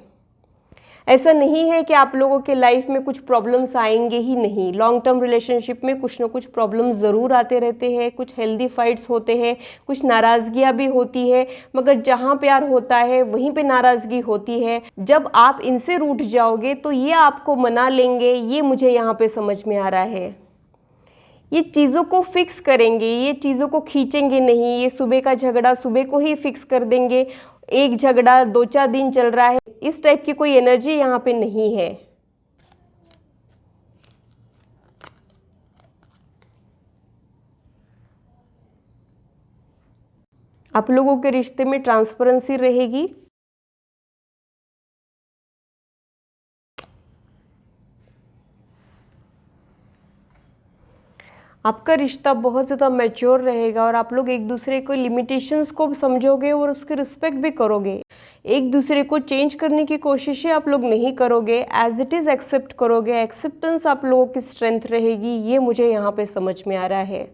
S1: ऐसा नहीं है कि आप लोगों के लाइफ में कुछ प्रॉब्लम्स आएंगे ही नहीं। लॉन्ग टर्म रिलेशनशिप में कुछ ना कुछ प्रॉब्लम्स ज़रूर आते रहते हैं, कुछ हेल्दी फाइट्स होते हैं, कुछ नाराज़गियाँ भी होती है, मगर जहाँ प्यार होता है वहीं पे नाराज़गी होती है। जब आप इनसे रूठ जाओगे तो ये आपको मना लेंगे, ये मुझे यहाँ पे समझ में आ रहा है। ये चीज़ों को फिक्स करेंगे, ये चीज़ों को खींचेंगे नहीं। ये सुबह का झगड़ा सुबह को ही फिक्स कर देंगे, एक झगड़ा 2-4 दिन चल रहा है, इस टाइप की कोई एनर्जी यहाँ पे नहीं है। आप लोगों के रिश्ते में ट्रांसपेरेंसी रहेगी। आपका रिश्ता बहुत ज़्यादा मैच्योर रहेगा और आप लोग एक दूसरे को लिमिटेशंस को समझोगे और उसकी रिस्पेक्ट भी करोगे। एक दूसरे को चेंज करने की कोशिशें आप लोग नहीं करोगे, एज इट इज़ एक्सेप्ट करोगे। एक्सेप्टेंस आप लोगों की स्ट्रेंथ रहेगी, ये मुझे यहाँ पे समझ में आ रहा है।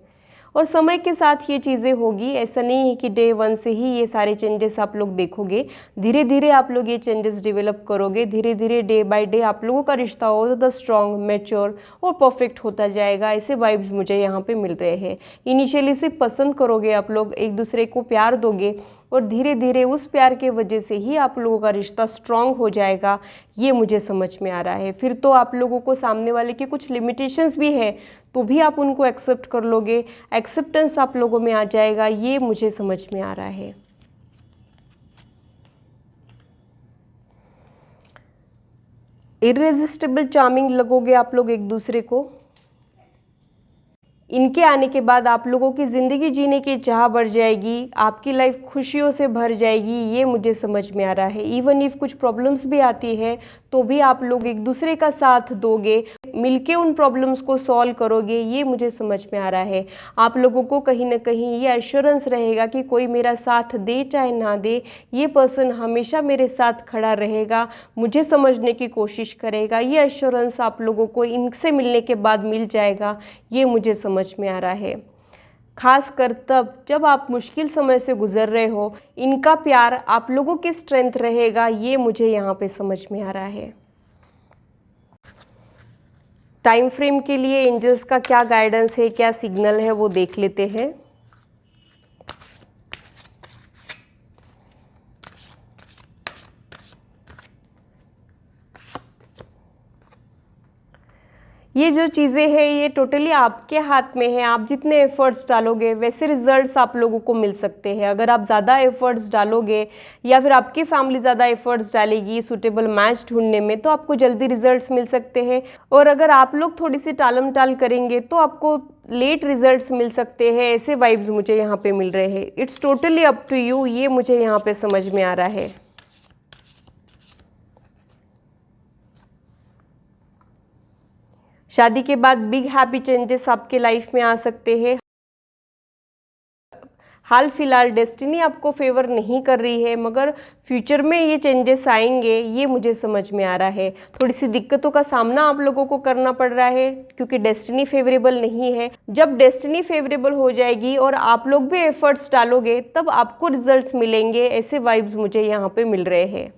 S1: और समय के साथ ये चीज़ें होगी, ऐसा नहीं है कि डे 1 से ही ये सारे चेंजेस आप लोग देखोगे। धीरे धीरे आप लोग ये चेंजेस डेवलप करोगे, धीरे धीरे डे बाय डे आप लोगों का रिश्ता और ज़्यादा स्ट्रॉन्ग, मैच्योर और परफेक्ट होता जाएगा। ऐसे वाइब्स मुझे यहाँ पे मिल रहे हैं। इनिशियली सिर्फ पसंद करोगे, आप लोग एक दूसरे को प्यार दोगे और धीरे धीरे उस प्यार के वजह से ही आप लोगों का रिश्ता स्ट्रॉन्ग हो जाएगा, ये मुझे समझ में आ रहा है। फिर तो आप लोगों को सामने वाले के कुछ लिमिटेशंस भी है तो भी आप उनको एक्सेप्ट कर लोगे, एक्सेप्टेंस आप लोगों में आ जाएगा, ये मुझे समझ में आ रहा है। इररेजिस्टिबल चार्मिंग लगोगे आप लोग एक दूसरे को। इनके आने के बाद आप लोगों की ज़िंदगी जीने की चाह बढ़ जाएगी, आपकी लाइफ खुशियों से भर जाएगी, ये मुझे समझ में आ रहा है। इवन इफ कुछ प्रॉब्लम्स भी आती है तो भी आप लोग एक दूसरे का साथ दोगे, मिलके उन प्रॉब्लम्स को सॉल्व करोगे, ये मुझे समझ में आ रहा है। आप लोगों को कहीं ना कहीं ये एश्योरेंस रहेगा कि कोई मेरा साथ दे चाहे ना दे, ये पर्सन हमेशा मेरे साथ खड़ा रहेगा, मुझे समझने की कोशिश करेगा। ये एश्योरेंस आप लोगों को इनसे मिलने के बाद मिल जाएगा, ये मुझे समझ में आ रहा है। खास कर तब जब आप मुश्किल समय से गुजर रहे हो, इनका प्यार आप लोगों की स्ट्रेंथ रहेगा, ये मुझे यहाँ पे समझ में आ रहा है। टाइम फ्रेम के लिए एंजल्स का क्या गाइडेंस है, क्या सिग्नल है, वो देख लेते हैं। ये जो चीज़ें हैं ये टोटली आपके हाथ में है। आप जितने एफर्ट्स डालोगे वैसे रिजल्ट्स आप लोगों को मिल सकते हैं। अगर आप ज़्यादा एफर्ट्स डालोगे या फिर आपकी फैमिली ज़्यादा एफर्ट्स डालेगी सूटेबल मैच ढूंढने में तो आपको जल्दी रिजल्ट्स मिल सकते हैं। और अगर आप लोग थोड़ी सी टालम टाल करेंगे तो आपको लेट रिजल्ट्स मिल सकते हैं। ऐसे वाइब्स मुझे यहाँ पे मिल रहे हैं। It's totally up to you, ये मुझे यहाँ पे समझ में आ रहा है। शादी के बाद बिग हैप्पी चेंजेस आपके लाइफ में आ सकते हैं। हाल फिलहाल डेस्टिनी आपको फेवर नहीं कर रही है, मगर फ्यूचर में ये चेंजेस आएंगे, ये मुझे समझ में आ रहा है। थोड़ी सी दिक्कतों का सामना आप लोगों को करना पड़ रहा है क्योंकि डेस्टिनी फेवरेबल नहीं है। जब डेस्टिनी फेवरेबल हो जाएगी और आप लोग भी एफर्ट्स डालोगे तब आपको रिजल्ट्स मिलेंगे। ऐसे वाइब्स मुझे यहाँ पे मिल रहे हैं।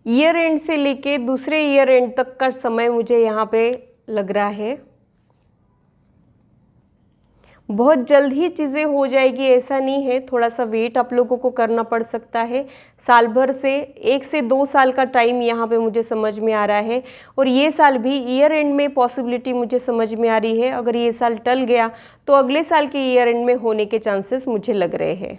S1: ईयर एंड से लेके दूसरे ईयर एंड तक का समय मुझे यहाँ पे लग रहा है। बहुत जल्द ही चीज़ें हो जाएगी ऐसा नहीं है, थोड़ा सा वेट आप लोगों को करना पड़ सकता है। साल भर से 1 से 2 साल का टाइम यहाँ पे मुझे समझ में आ रहा है। और ये साल भी ईयर एंड में पॉसिबिलिटी मुझे समझ में आ रही है। अगर ये साल टल गया तो अगले साल के ईयर एंड में होने के चांसेस मुझे लग रहे हैं।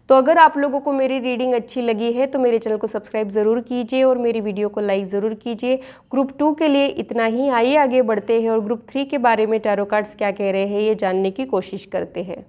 S1: तो अगर आप लोगों को मेरी रीडिंग अच्छी लगी है तो मेरे चैनल को सब्सक्राइब ज़रूर कीजिए और मेरी वीडियो को लाइक ज़रूर कीजिए। ग्रुप 2 के लिए इतना ही। आइए आगे बढ़ते हैं और ग्रुप 3 के बारे में टैरो कार्ड्स क्या कह रहे हैं ये जानने की कोशिश करते हैं।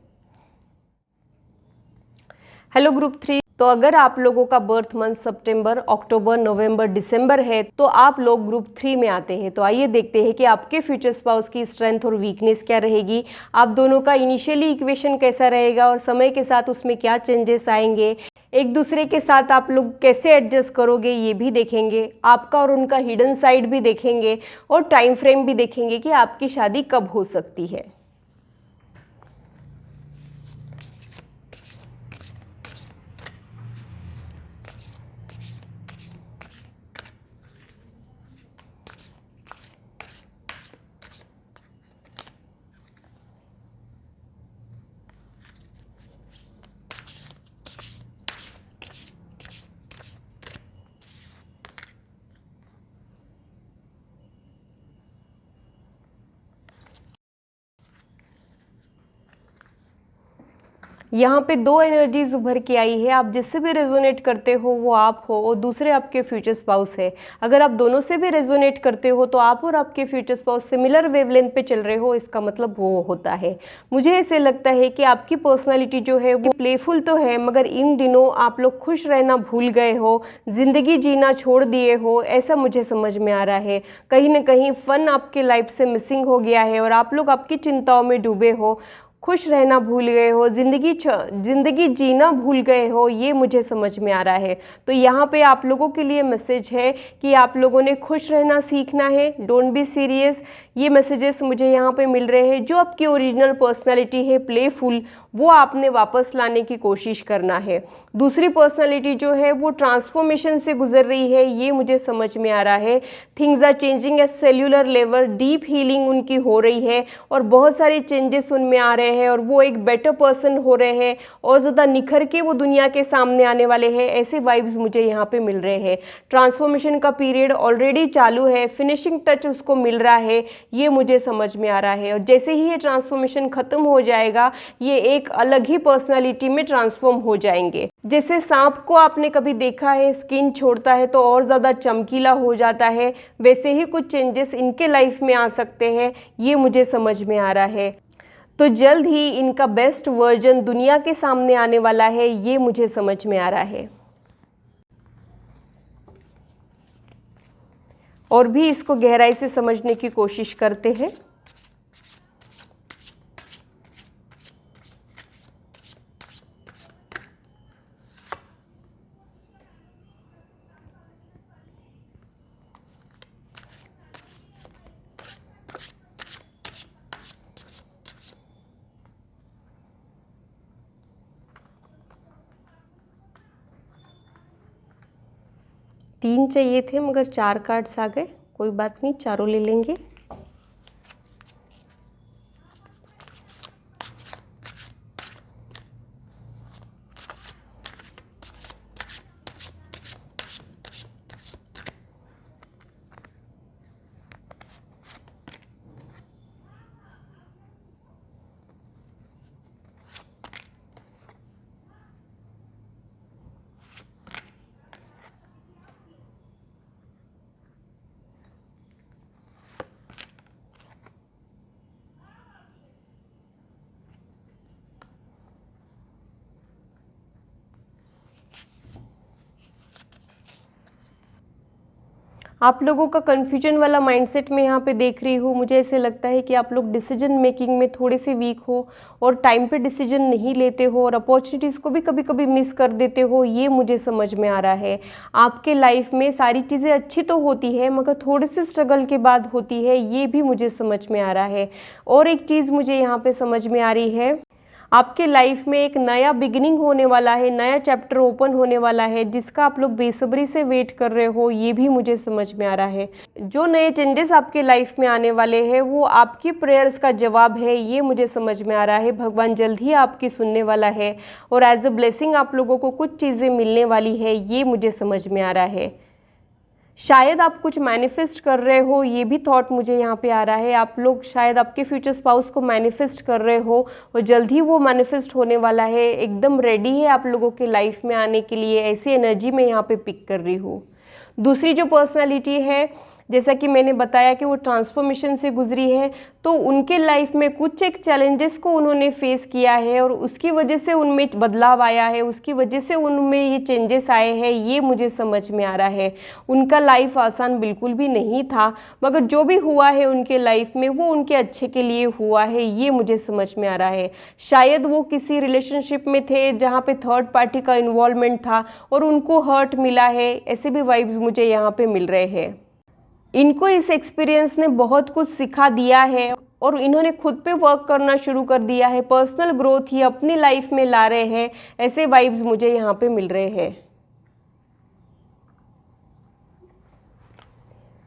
S1: Hello group 3। तो अगर आप लोगों का बर्थ मंथ सितंबर, अक्टूबर, नवंबर, दिसंबर है तो आप लोग ग्रुप 3 में आते हैं। तो आइए देखते हैं कि आपके फ्यूचर स्पाउस की स्ट्रेंथ और वीकनेस क्या रहेगी, आप दोनों का इनिशियली इक्वेशन कैसा रहेगा और समय के साथ उसमें क्या चेंजेस आएंगे, एक दूसरे के साथ आप लोग कैसे एडजस्ट करोगे ये भी देखेंगे, आपका और उनका हिडन साइड भी देखेंगे और टाइम फ्रेम भी देखेंगे कि आपकी शादी कब हो सकती है। यहाँ पे 2 एनर्जीज उभर के आई है। आप जिससे भी रेजोनेट करते हो वो आप हो और दूसरे आपके फ्यूचर स्पाउस है। अगर आप दोनों से भी रेजोनेट करते हो तो आप और आपके फ्यूचर स्पाउस सिमिलर वेवलेंथ पे चल रहे हो, इसका मतलब वो होता है। मुझे ऐसे लगता है कि आपकी पर्सनालिटी जो है वो प्लेफुल तो है मगर इन दिनों आप लोग खुश रहना भूल गए हो, जिंदगी जीना छोड़ दिए हो, ऐसा मुझे समझ में आ रहा है। कहीं ना कहीं फन आपके लाइफ से मिसिंग हो गया है और आप लोग आपकी चिंताओं में डूबे हो, खुश रहना भूल गए हो, जिंदगी जीना भूल गए हो, ये मुझे समझ में आ रहा है। तो यहाँ पे आप लोगों के लिए मैसेज है कि आप लोगों ने खुश रहना सीखना है, डोंट बी सीरियस। ये मैसेजेस मुझे यहाँ पे मिल रहे हैं। जो आपकी ओरिजिनल पर्सनालिटी है प्लेफुल, वो आपने वापस लाने की कोशिश करना है। दूसरी पर्सनालिटी जो है वो ट्रांसफॉर्मेशन से गुजर रही है, ये मुझे समझ में आ रहा है। Things are changing at cellular level, deep healing उनकी हो रही है और बहुत सारे चेंजेस उनमें आ रहे हैं और वो एक बेटर पर्सन हो रहे हैं और ज़्यादा निखर के वो दुनिया के सामने आने वाले हैं। ऐसे वाइब्स मुझे यहाँ पे मिल रहे हैं। ट्रांसफॉर्मेशन का पीरियड ऑलरेडी चालू है, फिनिशिंग टच उसको मिल रहा है, ये मुझे समझ में आ रहा है। और जैसे ही ये ट्रांसफॉर्मेशन खत्म हो जाएगा ये एक अलग ही पर्सनालिटी में ट्रांसफॉर्म हो जाएंगे। जैसे सांप को आपने कभी देखा है स्किन छोड़ता है तो और ज़्यादा चमकीला हो जाता है, वैसे ही कुछ चेंजेस इनके लाइफ में आ सकते हैं, ये मुझे समझ में आ रहा है। तो जल्द ही इनका बेस्ट वर्जन दुनिया के सामने आने वाला है, ये मुझे समझ में आ रहा है। और भी इसको गहराई से समझने की कोशिश करते हैं। तीन चाहिए थे मगर 4 कार्ड्स आ गए, कोई बात नहीं, चारों ले लेंगे। आप लोगों का कन्फ्यूजन वाला माइंडसेट मैं यहाँ पे देख रही हूँ। मुझे ऐसे लगता है कि आप लोग डिसीजन मेकिंग में थोड़े से वीक हो और टाइम पे डिसीजन नहीं लेते हो और अपॉर्चुनिटीज़ को भी कभी कभी मिस कर देते हो, ये मुझे समझ में आ रहा है। आपके लाइफ में सारी चीज़ें अच्छी तो होती है मगर थोड़े से स्ट्रगल के बाद होती है, ये भी मुझे समझ में आ रहा है। और एक चीज़ मुझे यहाँ पर समझ में आ रही है, आपके लाइफ में एक नया बिगिनिंग होने वाला है, नया चैप्टर ओपन होने वाला है, जिसका आप लोग बेसब्री से वेट कर रहे हो, ये भी मुझे समझ में आ रहा है। जो नए चेंजेस आपके लाइफ में आने वाले हैं वो आपकी प्रेयर्स का जवाब है, ये मुझे समझ में आ रहा है। भगवान जल्द ही आपकी सुनने वाला है और एज अ ब्लेसिंग आप लोगों को कुछ चीज़ें मिलने वाली है, ये मुझे समझ में आ रहा है। शायद आप कुछ मैनिफेस्ट कर रहे हो, ये भी थॉट मुझे यहाँ पे आ रहा है। आप लोग शायद आपके फ्यूचर स्पाउस को मैनिफेस्ट कर रहे हो और जल्द ही वो मैनिफेस्ट होने वाला है, एकदम रेडी है आप लोगों के लाइफ में आने के लिए। ऐसी एनर्जी मैं यहाँ पे पिक कर रही हूँ। दूसरी जो पर्सनालिटी है, जैसा कि मैंने बताया कि वो ट्रांसफॉर्मेशन से गुजरी है, तो उनके लाइफ में कुछ एक चैलेंजेस को उन्होंने फेस किया है और उसकी वजह से उनमें बदलाव आया है, उसकी वजह से उनमें ये चेंजेस आए हैं, ये मुझे समझ में आ रहा है। उनका लाइफ आसान बिल्कुल भी नहीं था, मगर जो भी हुआ है उनके लाइफ में वो उनके अच्छे के लिए हुआ है, ये मुझे समझ में आ रहा है। शायद वो किसी रिलेशनशिप में थे जहाँ पे थर्ड पार्टी का इन्वॉल्वमेंट था और उनको हर्ट मिला है, ऐसे भी वाइब्स मुझे यहाँ पे मिल रहे हैं। इनको इस एक्सपीरियंस ने बहुत कुछ सिखा दिया है और इन्होंने खुद पे वर्क करना शुरू कर दिया है, पर्सनल ग्रोथ ही अपनी लाइफ में ला रहे हैं, ऐसे वाइब्स मुझे यहाँ पे मिल रहे हैं।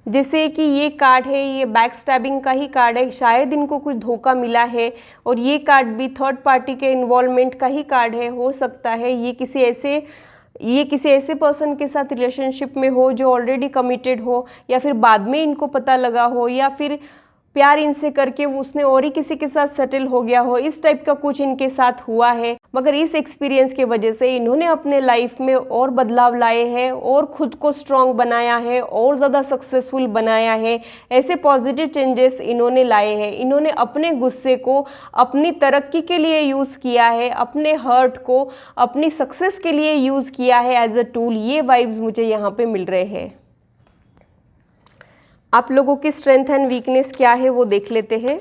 S1: जैसे कि ये कार्ड है, ये बैक स्टैबिंग का ही कार्ड है, शायद इनको कुछ धोखा मिला है और ये कार्ड भी थर्ड पार्टी के इन्वॉल्वमेंट का ही कार्ड है। हो सकता है ये किसी ऐसे पर्सन के साथ रिलेशनशिप में हो जो ऑलरेडी कमिटेड हो, या फिर बाद में इनको पता लगा हो, या फिर प्यार इनसे करके उसने और ही किसी के साथ सेटल हो गया हो। इस टाइप का कुछ इनके साथ हुआ है, मगर इस एक्सपीरियंस के वजह से इन्होंने अपने लाइफ में और बदलाव लाए हैं और खुद को स्ट्रॉन्ग बनाया है और ज़्यादा सक्सेसफुल बनाया है। ऐसे पॉजिटिव चेंजेस इन्होंने लाए हैं। इन्होंने अपने गुस्से को अपनी तरक्की के लिए यूज़ किया है, अपने हर्ट को अपनी सक्सेस के लिए यूज़ किया है एज अ टूल। ये वाइब्स मुझे यहाँ पे मिल रहे हैं। आप लोगों की स्ट्रेंथ एंड वीकनेस क्या है वो देख लेते हैं।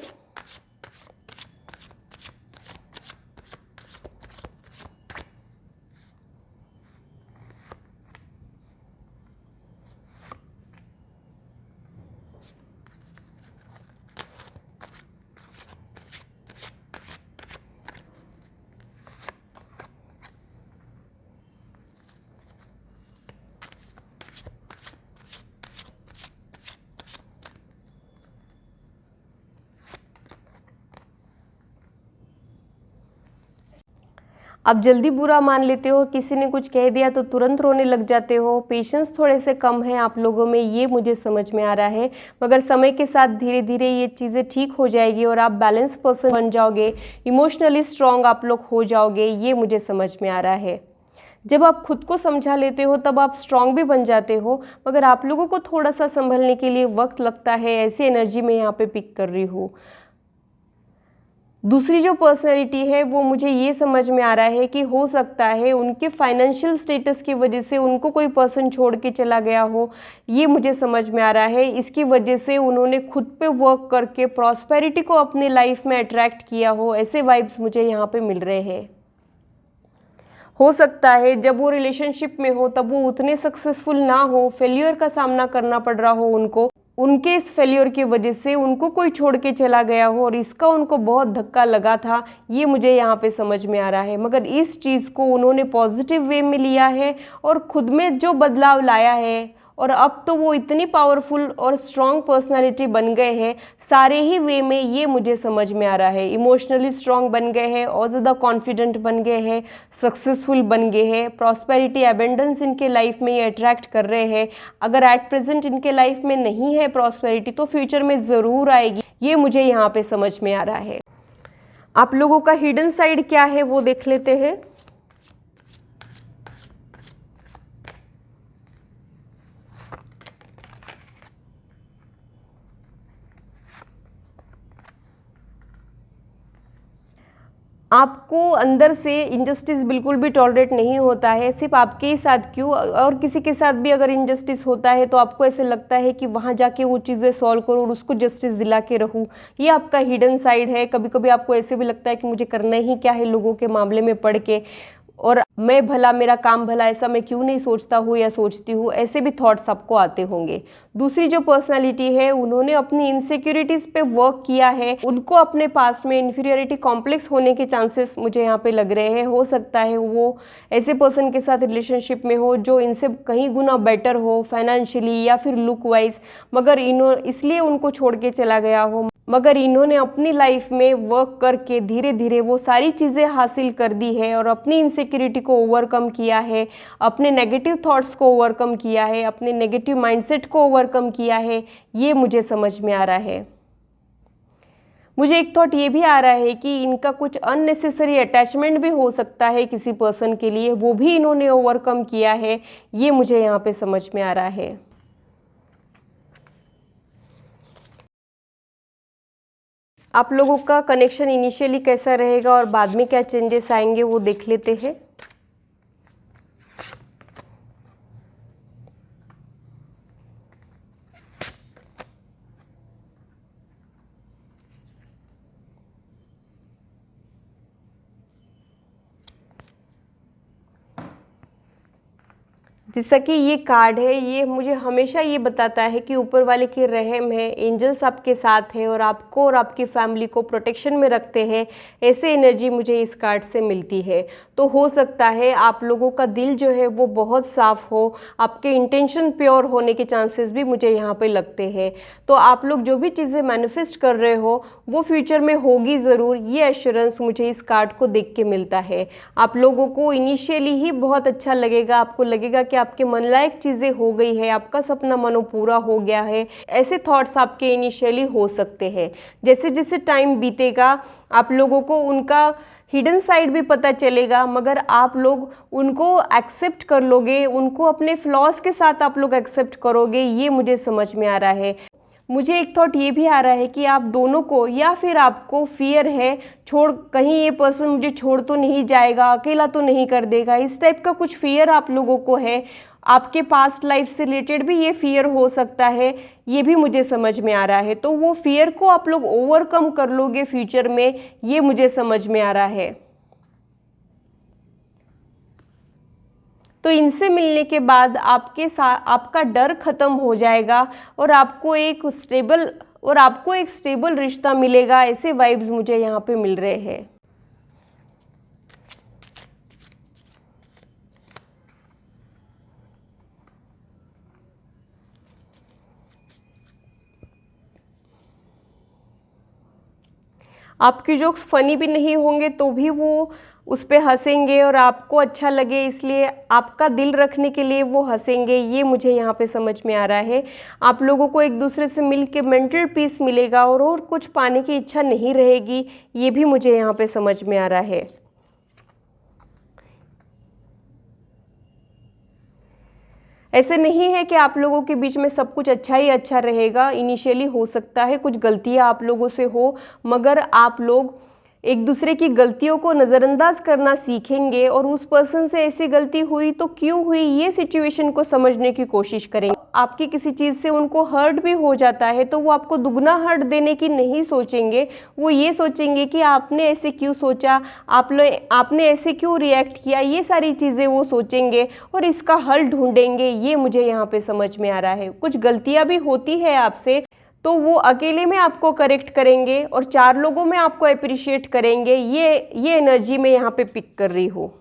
S1: आप जल्दी बुरा मान लेते हो, किसी ने कुछ कह दिया तो तुरंत रोने लग जाते हो, पेशेंस थोड़े से कम है आप लोगों में, ये मुझे समझ में आ रहा है। मगर समय के साथ धीरे धीरे ये चीज़ें ठीक हो जाएगी और आप बैलेंस पर्सन बन जाओगे, इमोशनली स्ट्रांग आप लोग हो जाओगे, ये मुझे समझ में आ रहा है। जब आप खुद को समझा लेते हो तब आप स्ट्रांग भी बन जाते हो, मगर आप लोगों को थोड़ा सा संभलने के लिए वक्त लगता है। ऐसी एनर्जी मैं यहाँ पे पिक कर रही हूँ। दूसरी जो पर्सनैलिटी है वो मुझे ये समझ में आ रहा है कि हो सकता है उनके फाइनेंशियल स्टेटस की वजह से उनको कोई पर्सन छोड़ के चला गया हो, ये मुझे समझ में आ रहा है। इसकी वजह से उन्होंने खुद पे वर्क करके प्रॉस्पेरिटी को अपनी लाइफ में अट्रैक्ट किया हो, ऐसे वाइब्स मुझे यहाँ पे मिल रहे हैं। हो सकता है जब वो रिलेशनशिप में हो तब वो उतने सक्सेसफुल ना हो, फेल्यूर का सामना करना पड़ रहा हो उनको, उनके इस फेल्योर की वजह से उनको कोई छोड़ के चला गया हो और इसका उनको बहुत धक्का लगा था, ये मुझे यहाँ पे समझ में आ रहा है। मगर इस चीज़ को उन्होंने पॉजिटिव वे में लिया है और खुद में जो बदलाव लाया है, और अब तो वो इतनी पावरफुल और स्ट्रॉन्ग पर्सनालिटी बन गए हैं सारे ही वे में, ये मुझे समझ में आ रहा है। इमोशनली स्ट्रॉन्ग बन गए हैं और ज़्यादा कॉन्फिडेंट बन गए हैं, सक्सेसफुल बन गए हैं, प्रॉस्पेरिटी एबेंडेंस इनके लाइफ में ये अट्रैक्ट कर रहे हैं। अगर एट प्रेजेंट इनके लाइफ में नहीं है प्रॉस्पेरिटी तो फ्यूचर में ज़रूर आएगी, ये मुझे यहाँ पे समझ में आ रहा है। आप लोगों का हिडन साइड क्या है वो देख लेते हैं। आपको अंदर से इनजस्टिस बिल्कुल भी टॉलरेट नहीं होता है, सिर्फ आपके ही साथ क्यों और किसी के साथ भी अगर इनजस्टिस होता है तो आपको ऐसे लगता है कि वहाँ जाके वो चीज़ें सॉल्व करो और उसको जस्टिस दिला के रहूँ। ये आपका हिडन साइड है। कभी कभी आपको ऐसे भी लगता है कि मुझे करना ही क्या है लोगों के मामले में पढ़ के, और मैं भला मेरा काम भला, ऐसा मैं क्यों नहीं सोचता हूँ या सोचती हूँ, ऐसे भी थॉट्स आपको आते होंगे। दूसरी जो पर्सनालिटी है, उन्होंने अपनी इनसिक्योरिटीज पे वर्क किया है, उनको अपने पास्ट में इन्फीरियरिटी कॉम्प्लेक्स होने के चांसेस मुझे यहाँ पे लग रहे हैं। हो सकता है वो ऐसे पर्सन के साथ रिलेशनशिप में हो जो इनसे कहीं गुना बेटर हो फाइनेंशियली या फिर लुक वाइज, मगर इसलिए उनको छोड़ के चला गया हो, मगर इन्होंने अपनी लाइफ में वर्क करके धीरे धीरे वो सारी चीज़ें हासिल कर दी है और अपनी इनसिक्योरिटी को ओवरकम किया है, अपने नेगेटिव थॉट्स को ओवरकम किया है, अपने नेगेटिव माइंडसेट को ओवरकम किया है। ये मुझे समझ में आ रहा है। मुझे एक थॉट ये भी आ रहा है कि इनका कुछ अननेसेसरी अटैचमेंट भी हो सकता है किसी पर्सन के लिए, वो भी इन्होंने ओवरकम किया है। ये मुझे यहाँ पे समझ में आ रहा है। आप लोगों का कनेक्शन इनिशियली कैसा रहेगा और बाद में क्या चेंजेस आएंगे वो देख लेते हैं। जैसा कि ये कार्ड है, ये मुझे हमेशा ये बताता है कि ऊपर वाले की रहम है, एंजल्स आपके साथ है और आपको और आपकी फैमिली को प्रोटेक्शन में रखते हैं। ऐसे एनर्जी मुझे इस कार्ड से मिलती है। तो हो सकता है आप लोगों का दिल जो है वो बहुत साफ हो, आपके इंटेंशन प्योर होने के चांसेस भी मुझे यहाँ पे लगते हैं। तो आप लोग जो भी चीज़ें मैनिफेस्ट कर रहे हो वो फ्यूचर में होगी ज़रूर, ये एश्योरेंस मुझे इस कार्ड को देख के मिलता है। आप लोगों को इनिशियली ही बहुत अच्छा लगेगा, आपको लगेगा कि आपके मन लायक चीज़ें हो गई है, आपका सपना मनो पूरा हो गया है। ऐसे थॉट्स आपके इनिशियली हो सकते हैं। जैसे जैसे टाइम बीतेगा आप लोगों को उनका हिडन साइड भी पता चलेगा, मगर आप लोग उनको एक्सेप्ट कर लोगे, उनको अपने फ्लॉज के साथ आप लोग एक्सेप्ट करोगे। ये मुझे समझ में आ रहा है। मुझे एक थॉट ये भी आ रहा है कि आप दोनों को या फिर आपको फियर है कहीं ये पर्सन मुझे छोड़ तो नहीं जाएगा, अकेला तो नहीं कर देगा, इस टाइप का कुछ फियर आप लोगों को है। आपके पास्ट लाइफ से रिलेटेड भी ये फियर हो सकता है, ये भी मुझे समझ में आ रहा है। तो वो फियर को आप लोग ओवरकम कर लोगे फ्यूचर में, ये मुझे समझ में आ रहा है। तो इनसे मिलने के बाद आपके साथ आपका डर खत्म हो जाएगा और आपको एक स्टेबल रिश्ता मिलेगा। ऐसे वाइब्स मुझे यहाँ पे मिल रहे हैं। आपके जोक्स फनी भी नहीं होंगे तो भी वो उस पर हंसेंगे और आपको अच्छा लगे इसलिए आपका दिल रखने के लिए वो हंसेंगे। ये मुझे यहाँ पे समझ में आ रहा है। आप लोगों को एक दूसरे से मिल के मेंटल पीस मिलेगा और कुछ पाने की इच्छा नहीं रहेगी। ये भी मुझे यहाँ पे समझ में आ रहा है। ऐसे नहीं है कि आप लोगों के बीच में सब कुछ अच्छा ही अच्छा रहेगा। इनिशियली हो सकता है कुछ गलतियां आप लोगों से हो, मगर आप लोग एक दूसरे की गलतियों को नज़रअंदाज करना सीखेंगे और उस पर्सन से ऐसी गलती हुई तो क्यों हुई ये सिचुएशन को समझने की कोशिश करेंगे। आपकी किसी चीज़ से उनको हर्ट भी हो जाता है तो वो आपको दुगना हर्ट देने की नहीं सोचेंगे, वो ये सोचेंगे कि आपने ऐसे क्यों सोचा, आपने ऐसे क्यों रिएक्ट किया। ये सारी चीज़ें वो सोचेंगे और इसका हल ढूंढेंगे। ये मुझे यहाँ पे समझ में आ रहा है। कुछ गलतियाँ भी होती है आपसे तो वो अकेले में आपको करेक्ट करेंगे और 4 लोगों में आपको अप्रिशिएट करेंगे। ये एनर्जी मैं यहाँ पे पिक कर रही हूँ।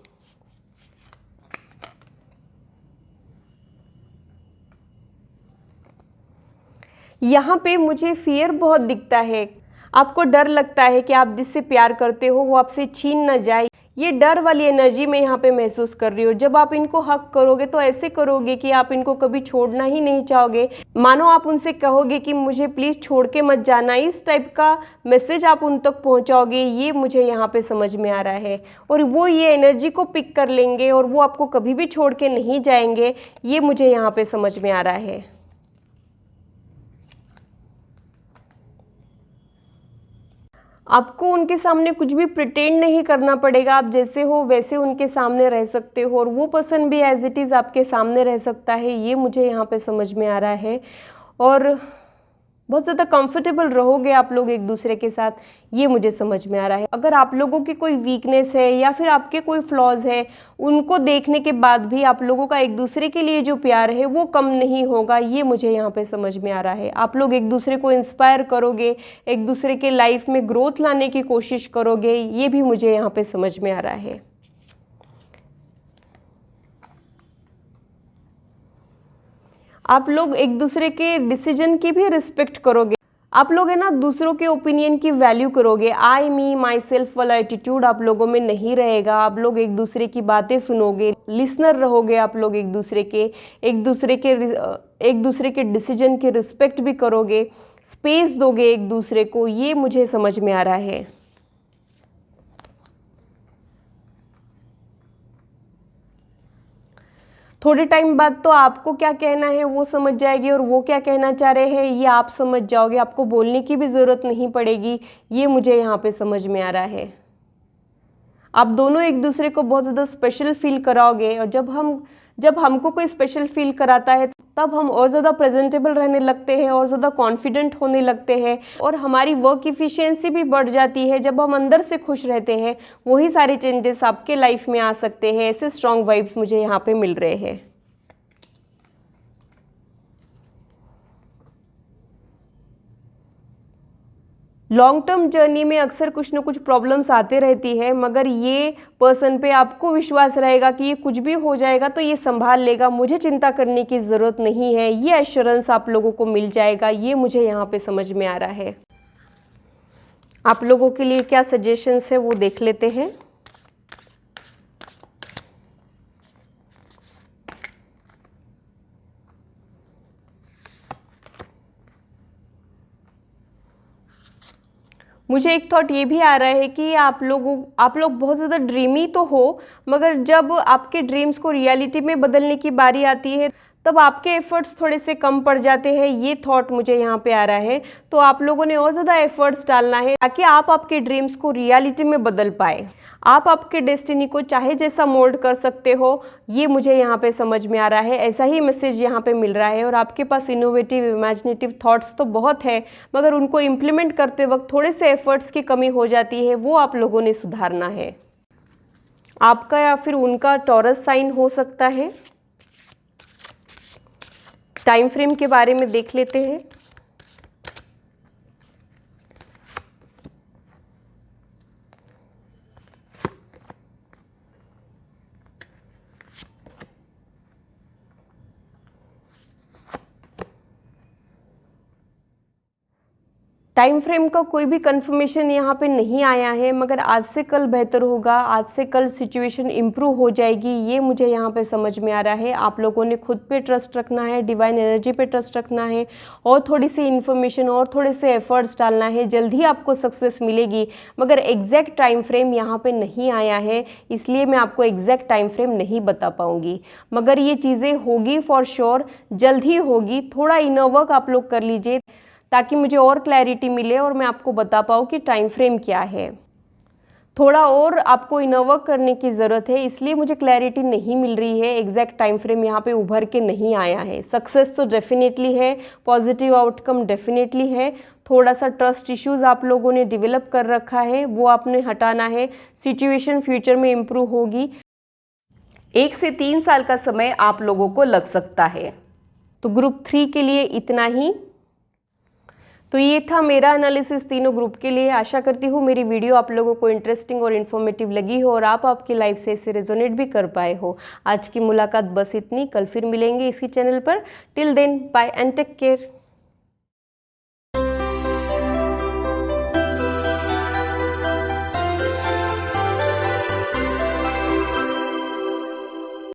S1: यहाँ पे मुझे फियर बहुत दिखता है। आपको डर लगता है कि आप जिससे प्यार करते हो वो आपसे छीन ना जाए। ये डर वाली एनर्जी मैं यहाँ पे महसूस कर रही हूँ। जब आप इनको हक करोगे तो ऐसे करोगे कि आप इनको कभी छोड़ना ही नहीं चाहोगे। मानो आप उनसे कहोगे कि मुझे प्लीज़ छोड़ के मत जाना, इस टाइप का मैसेज आप उन तक पहुँचाओगे। ये मुझे यहाँ पे समझ में आ रहा है और वो ये एनर्जी को पिक कर लेंगे और वो आपको कभी भी छोड़ के नहीं जाएंगे। ये मुझे यहाँ पे समझ में आ रहा है। आपको उनके सामने कुछ भी प्रिटेंड नहीं करना पड़ेगा। आप जैसे हो वैसे उनके सामने रह सकते हो और वो पर्सन भी एज इट इज़ आपके सामने रह सकता है। ये मुझे यहाँ पे समझ में आ रहा है। और बहुत ज़्यादा कंफर्टेबल रहोगे आप लोग एक दूसरे के साथ, ये मुझे समझ में आ रहा है। अगर आप लोगों की कोई वीकनेस है या फिर आपके कोई फ्लॉज है, उनको देखने के बाद भी आप लोगों का एक दूसरे के लिए जो प्यार है वो कम नहीं होगा, ये मुझे यहाँ पे समझ में आ रहा है। आप लोग एक दूसरे को इंस्पायर करोगे, एक दूसरे के लाइफ में ग्रोथ लाने की कोशिश करोगे, ये भी मुझे यहाँ पे समझ में आ रहा है। आप लोग एक दूसरे के डिसीजन की भी रिस्पेक्ट करोगे। आप लोग है ना दूसरों के ओपिनियन की वैल्यू करोगे। आई मी माई सेल्फ वाला एटीट्यूड आप लोगों में नहीं रहेगा। आप लोग एक दूसरे की बातें सुनोगे, लिसनर रहोगे। आप लोग एक दूसरे के डिसीजन की रिस्पेक्ट भी करोगे, स्पेस दोगे एक दूसरे को, ये मुझे समझ में आ रहा है। थोड़े टाइम बाद तो आपको क्या कहना है वो समझ जाएगी और वो क्या कहना चाह रहे हैं ये आप समझ जाओगे। आपको बोलने की भी ज़रूरत नहीं पड़ेगी, ये मुझे यहाँ पे समझ में आ रहा है। आप दोनों एक दूसरे को बहुत ज़्यादा स्पेशल फील कराओगे और जब हमको कोई स्पेशल फील कराता है तब हम और ज़्यादा प्रेजेंटेबल रहने लगते हैं और ज़्यादा कॉन्फिडेंट होने लगते हैं और हमारी वर्क इफ़िशियंसी भी बढ़ जाती है। जब हम अंदर से खुश रहते हैं वही सारे चेंजेस आपके लाइफ में आ सकते हैं। ऐसे स्ट्रॉन्ग वाइब्स मुझे यहाँ पे मिल रहे हैं। लॉन्ग टर्म जर्नी में अक्सर कुछ ना कुछ प्रॉब्लम्स आते रहती है, मगर ये पर्सन पे आपको विश्वास रहेगा कि ये कुछ भी हो जाएगा तो ये संभाल लेगा, मुझे चिंता करने की ज़रूरत नहीं है। ये एश्योरेंस आप लोगों को मिल जाएगा, ये मुझे यहाँ पे समझ में आ रहा है। आप लोगों के लिए क्या सजेशंस है वो देख लेते हैं। मुझे एक थॉट ये भी आ रहा है कि आप लोग बहुत ज़्यादा ड्रीमी तो हो, मगर जब आपके ड्रीम्स को रियलिटी में बदलने की बारी आती है तब आपके एफर्ट्स थोड़े से कम पड़ जाते हैं। ये थॉट मुझे यहाँ पे आ रहा है। तो आप लोगों ने और ज़्यादा एफर्ट्स डालना है ताकि आप आपके ड्रीम्स को रियलिटी में बदल पाए। आप आपके डेस्टिनी को चाहे जैसा मोल्ड कर सकते हो, ये मुझे यहाँ पे समझ में आ रहा है। ऐसा ही मैसेज यहाँ पे मिल रहा है। और आपके पास इनोवेटिव इमेजिनेटिव थॉट्स तो बहुत है, मगर उनको इम्प्लीमेंट करते वक्त थोड़े से एफर्ट्स की कमी हो जाती है, वो आप लोगों ने सुधारना है। आपका या फिर उनका टॉरस साइन हो सकता है। टाइम फ्रेम के बारे में देख लेते हैं। टाइम फ्रेम का कोई भी कंफर्मेशन यहाँ पे नहीं आया है, मगर आज से कल बेहतर होगा, आज से कल सिचुएशन इम्प्रूव हो जाएगी, ये मुझे यहाँ पे समझ में आ रहा है। आप लोगों ने खुद पे ट्रस्ट रखना है, डिवाइन एनर्जी पे ट्रस्ट रखना है और थोड़ी सी इन्फॉर्मेशन और थोड़े से एफर्ट्स डालना है। जल्द ही आपको सक्सेस मिलेगी, मगर एग्जैक्ट टाइम फ्रेम यहाँ पे नहीं आया है, इसलिए मैं आपको एग्जैक्ट टाइम फ्रेम नहीं बता पाऊँगी। मगर ये चीज़ें होगी फॉर श्योर, जल्द ही होगी। थोड़ा इनर वर्क आप लोग कर लीजिए ताकि मुझे और क्लैरिटी मिले और मैं आपको बता पाऊँ कि टाइम फ्रेम क्या है। थोड़ा और आपको इनर वर्क करने की ज़रूरत है, इसलिए मुझे क्लैरिटी नहीं मिल रही है। एग्जैक्ट टाइम फ्रेम यहाँ पे उभर के नहीं आया है। सक्सेस तो डेफिनेटली है, पॉजिटिव आउटकम डेफिनेटली है। थोड़ा सा ट्रस्ट इश्यूज आप लोगों ने डेवलप कर रखा है, वो आपने हटाना है। सिचुएशन फ्यूचर में इम्प्रूव होगी। 1 से 3 साल का समय आप लोगों को लग सकता है। तो ग्रुप 3 के लिए इतना ही। तो ये था मेरा एनालिसिस तीनों ग्रुप के लिए। आशा करती हूँ मेरी वीडियो आप लोगों को इंटरेस्टिंग और इन्फॉर्मेटिव लगी हो और आप आपकी लाइफ से इसे रेजोनेट भी कर पाए हो। आज की मुलाकात बस इतनी, कल फिर मिलेंगे इसी चैनल पर। Till then bye and take care.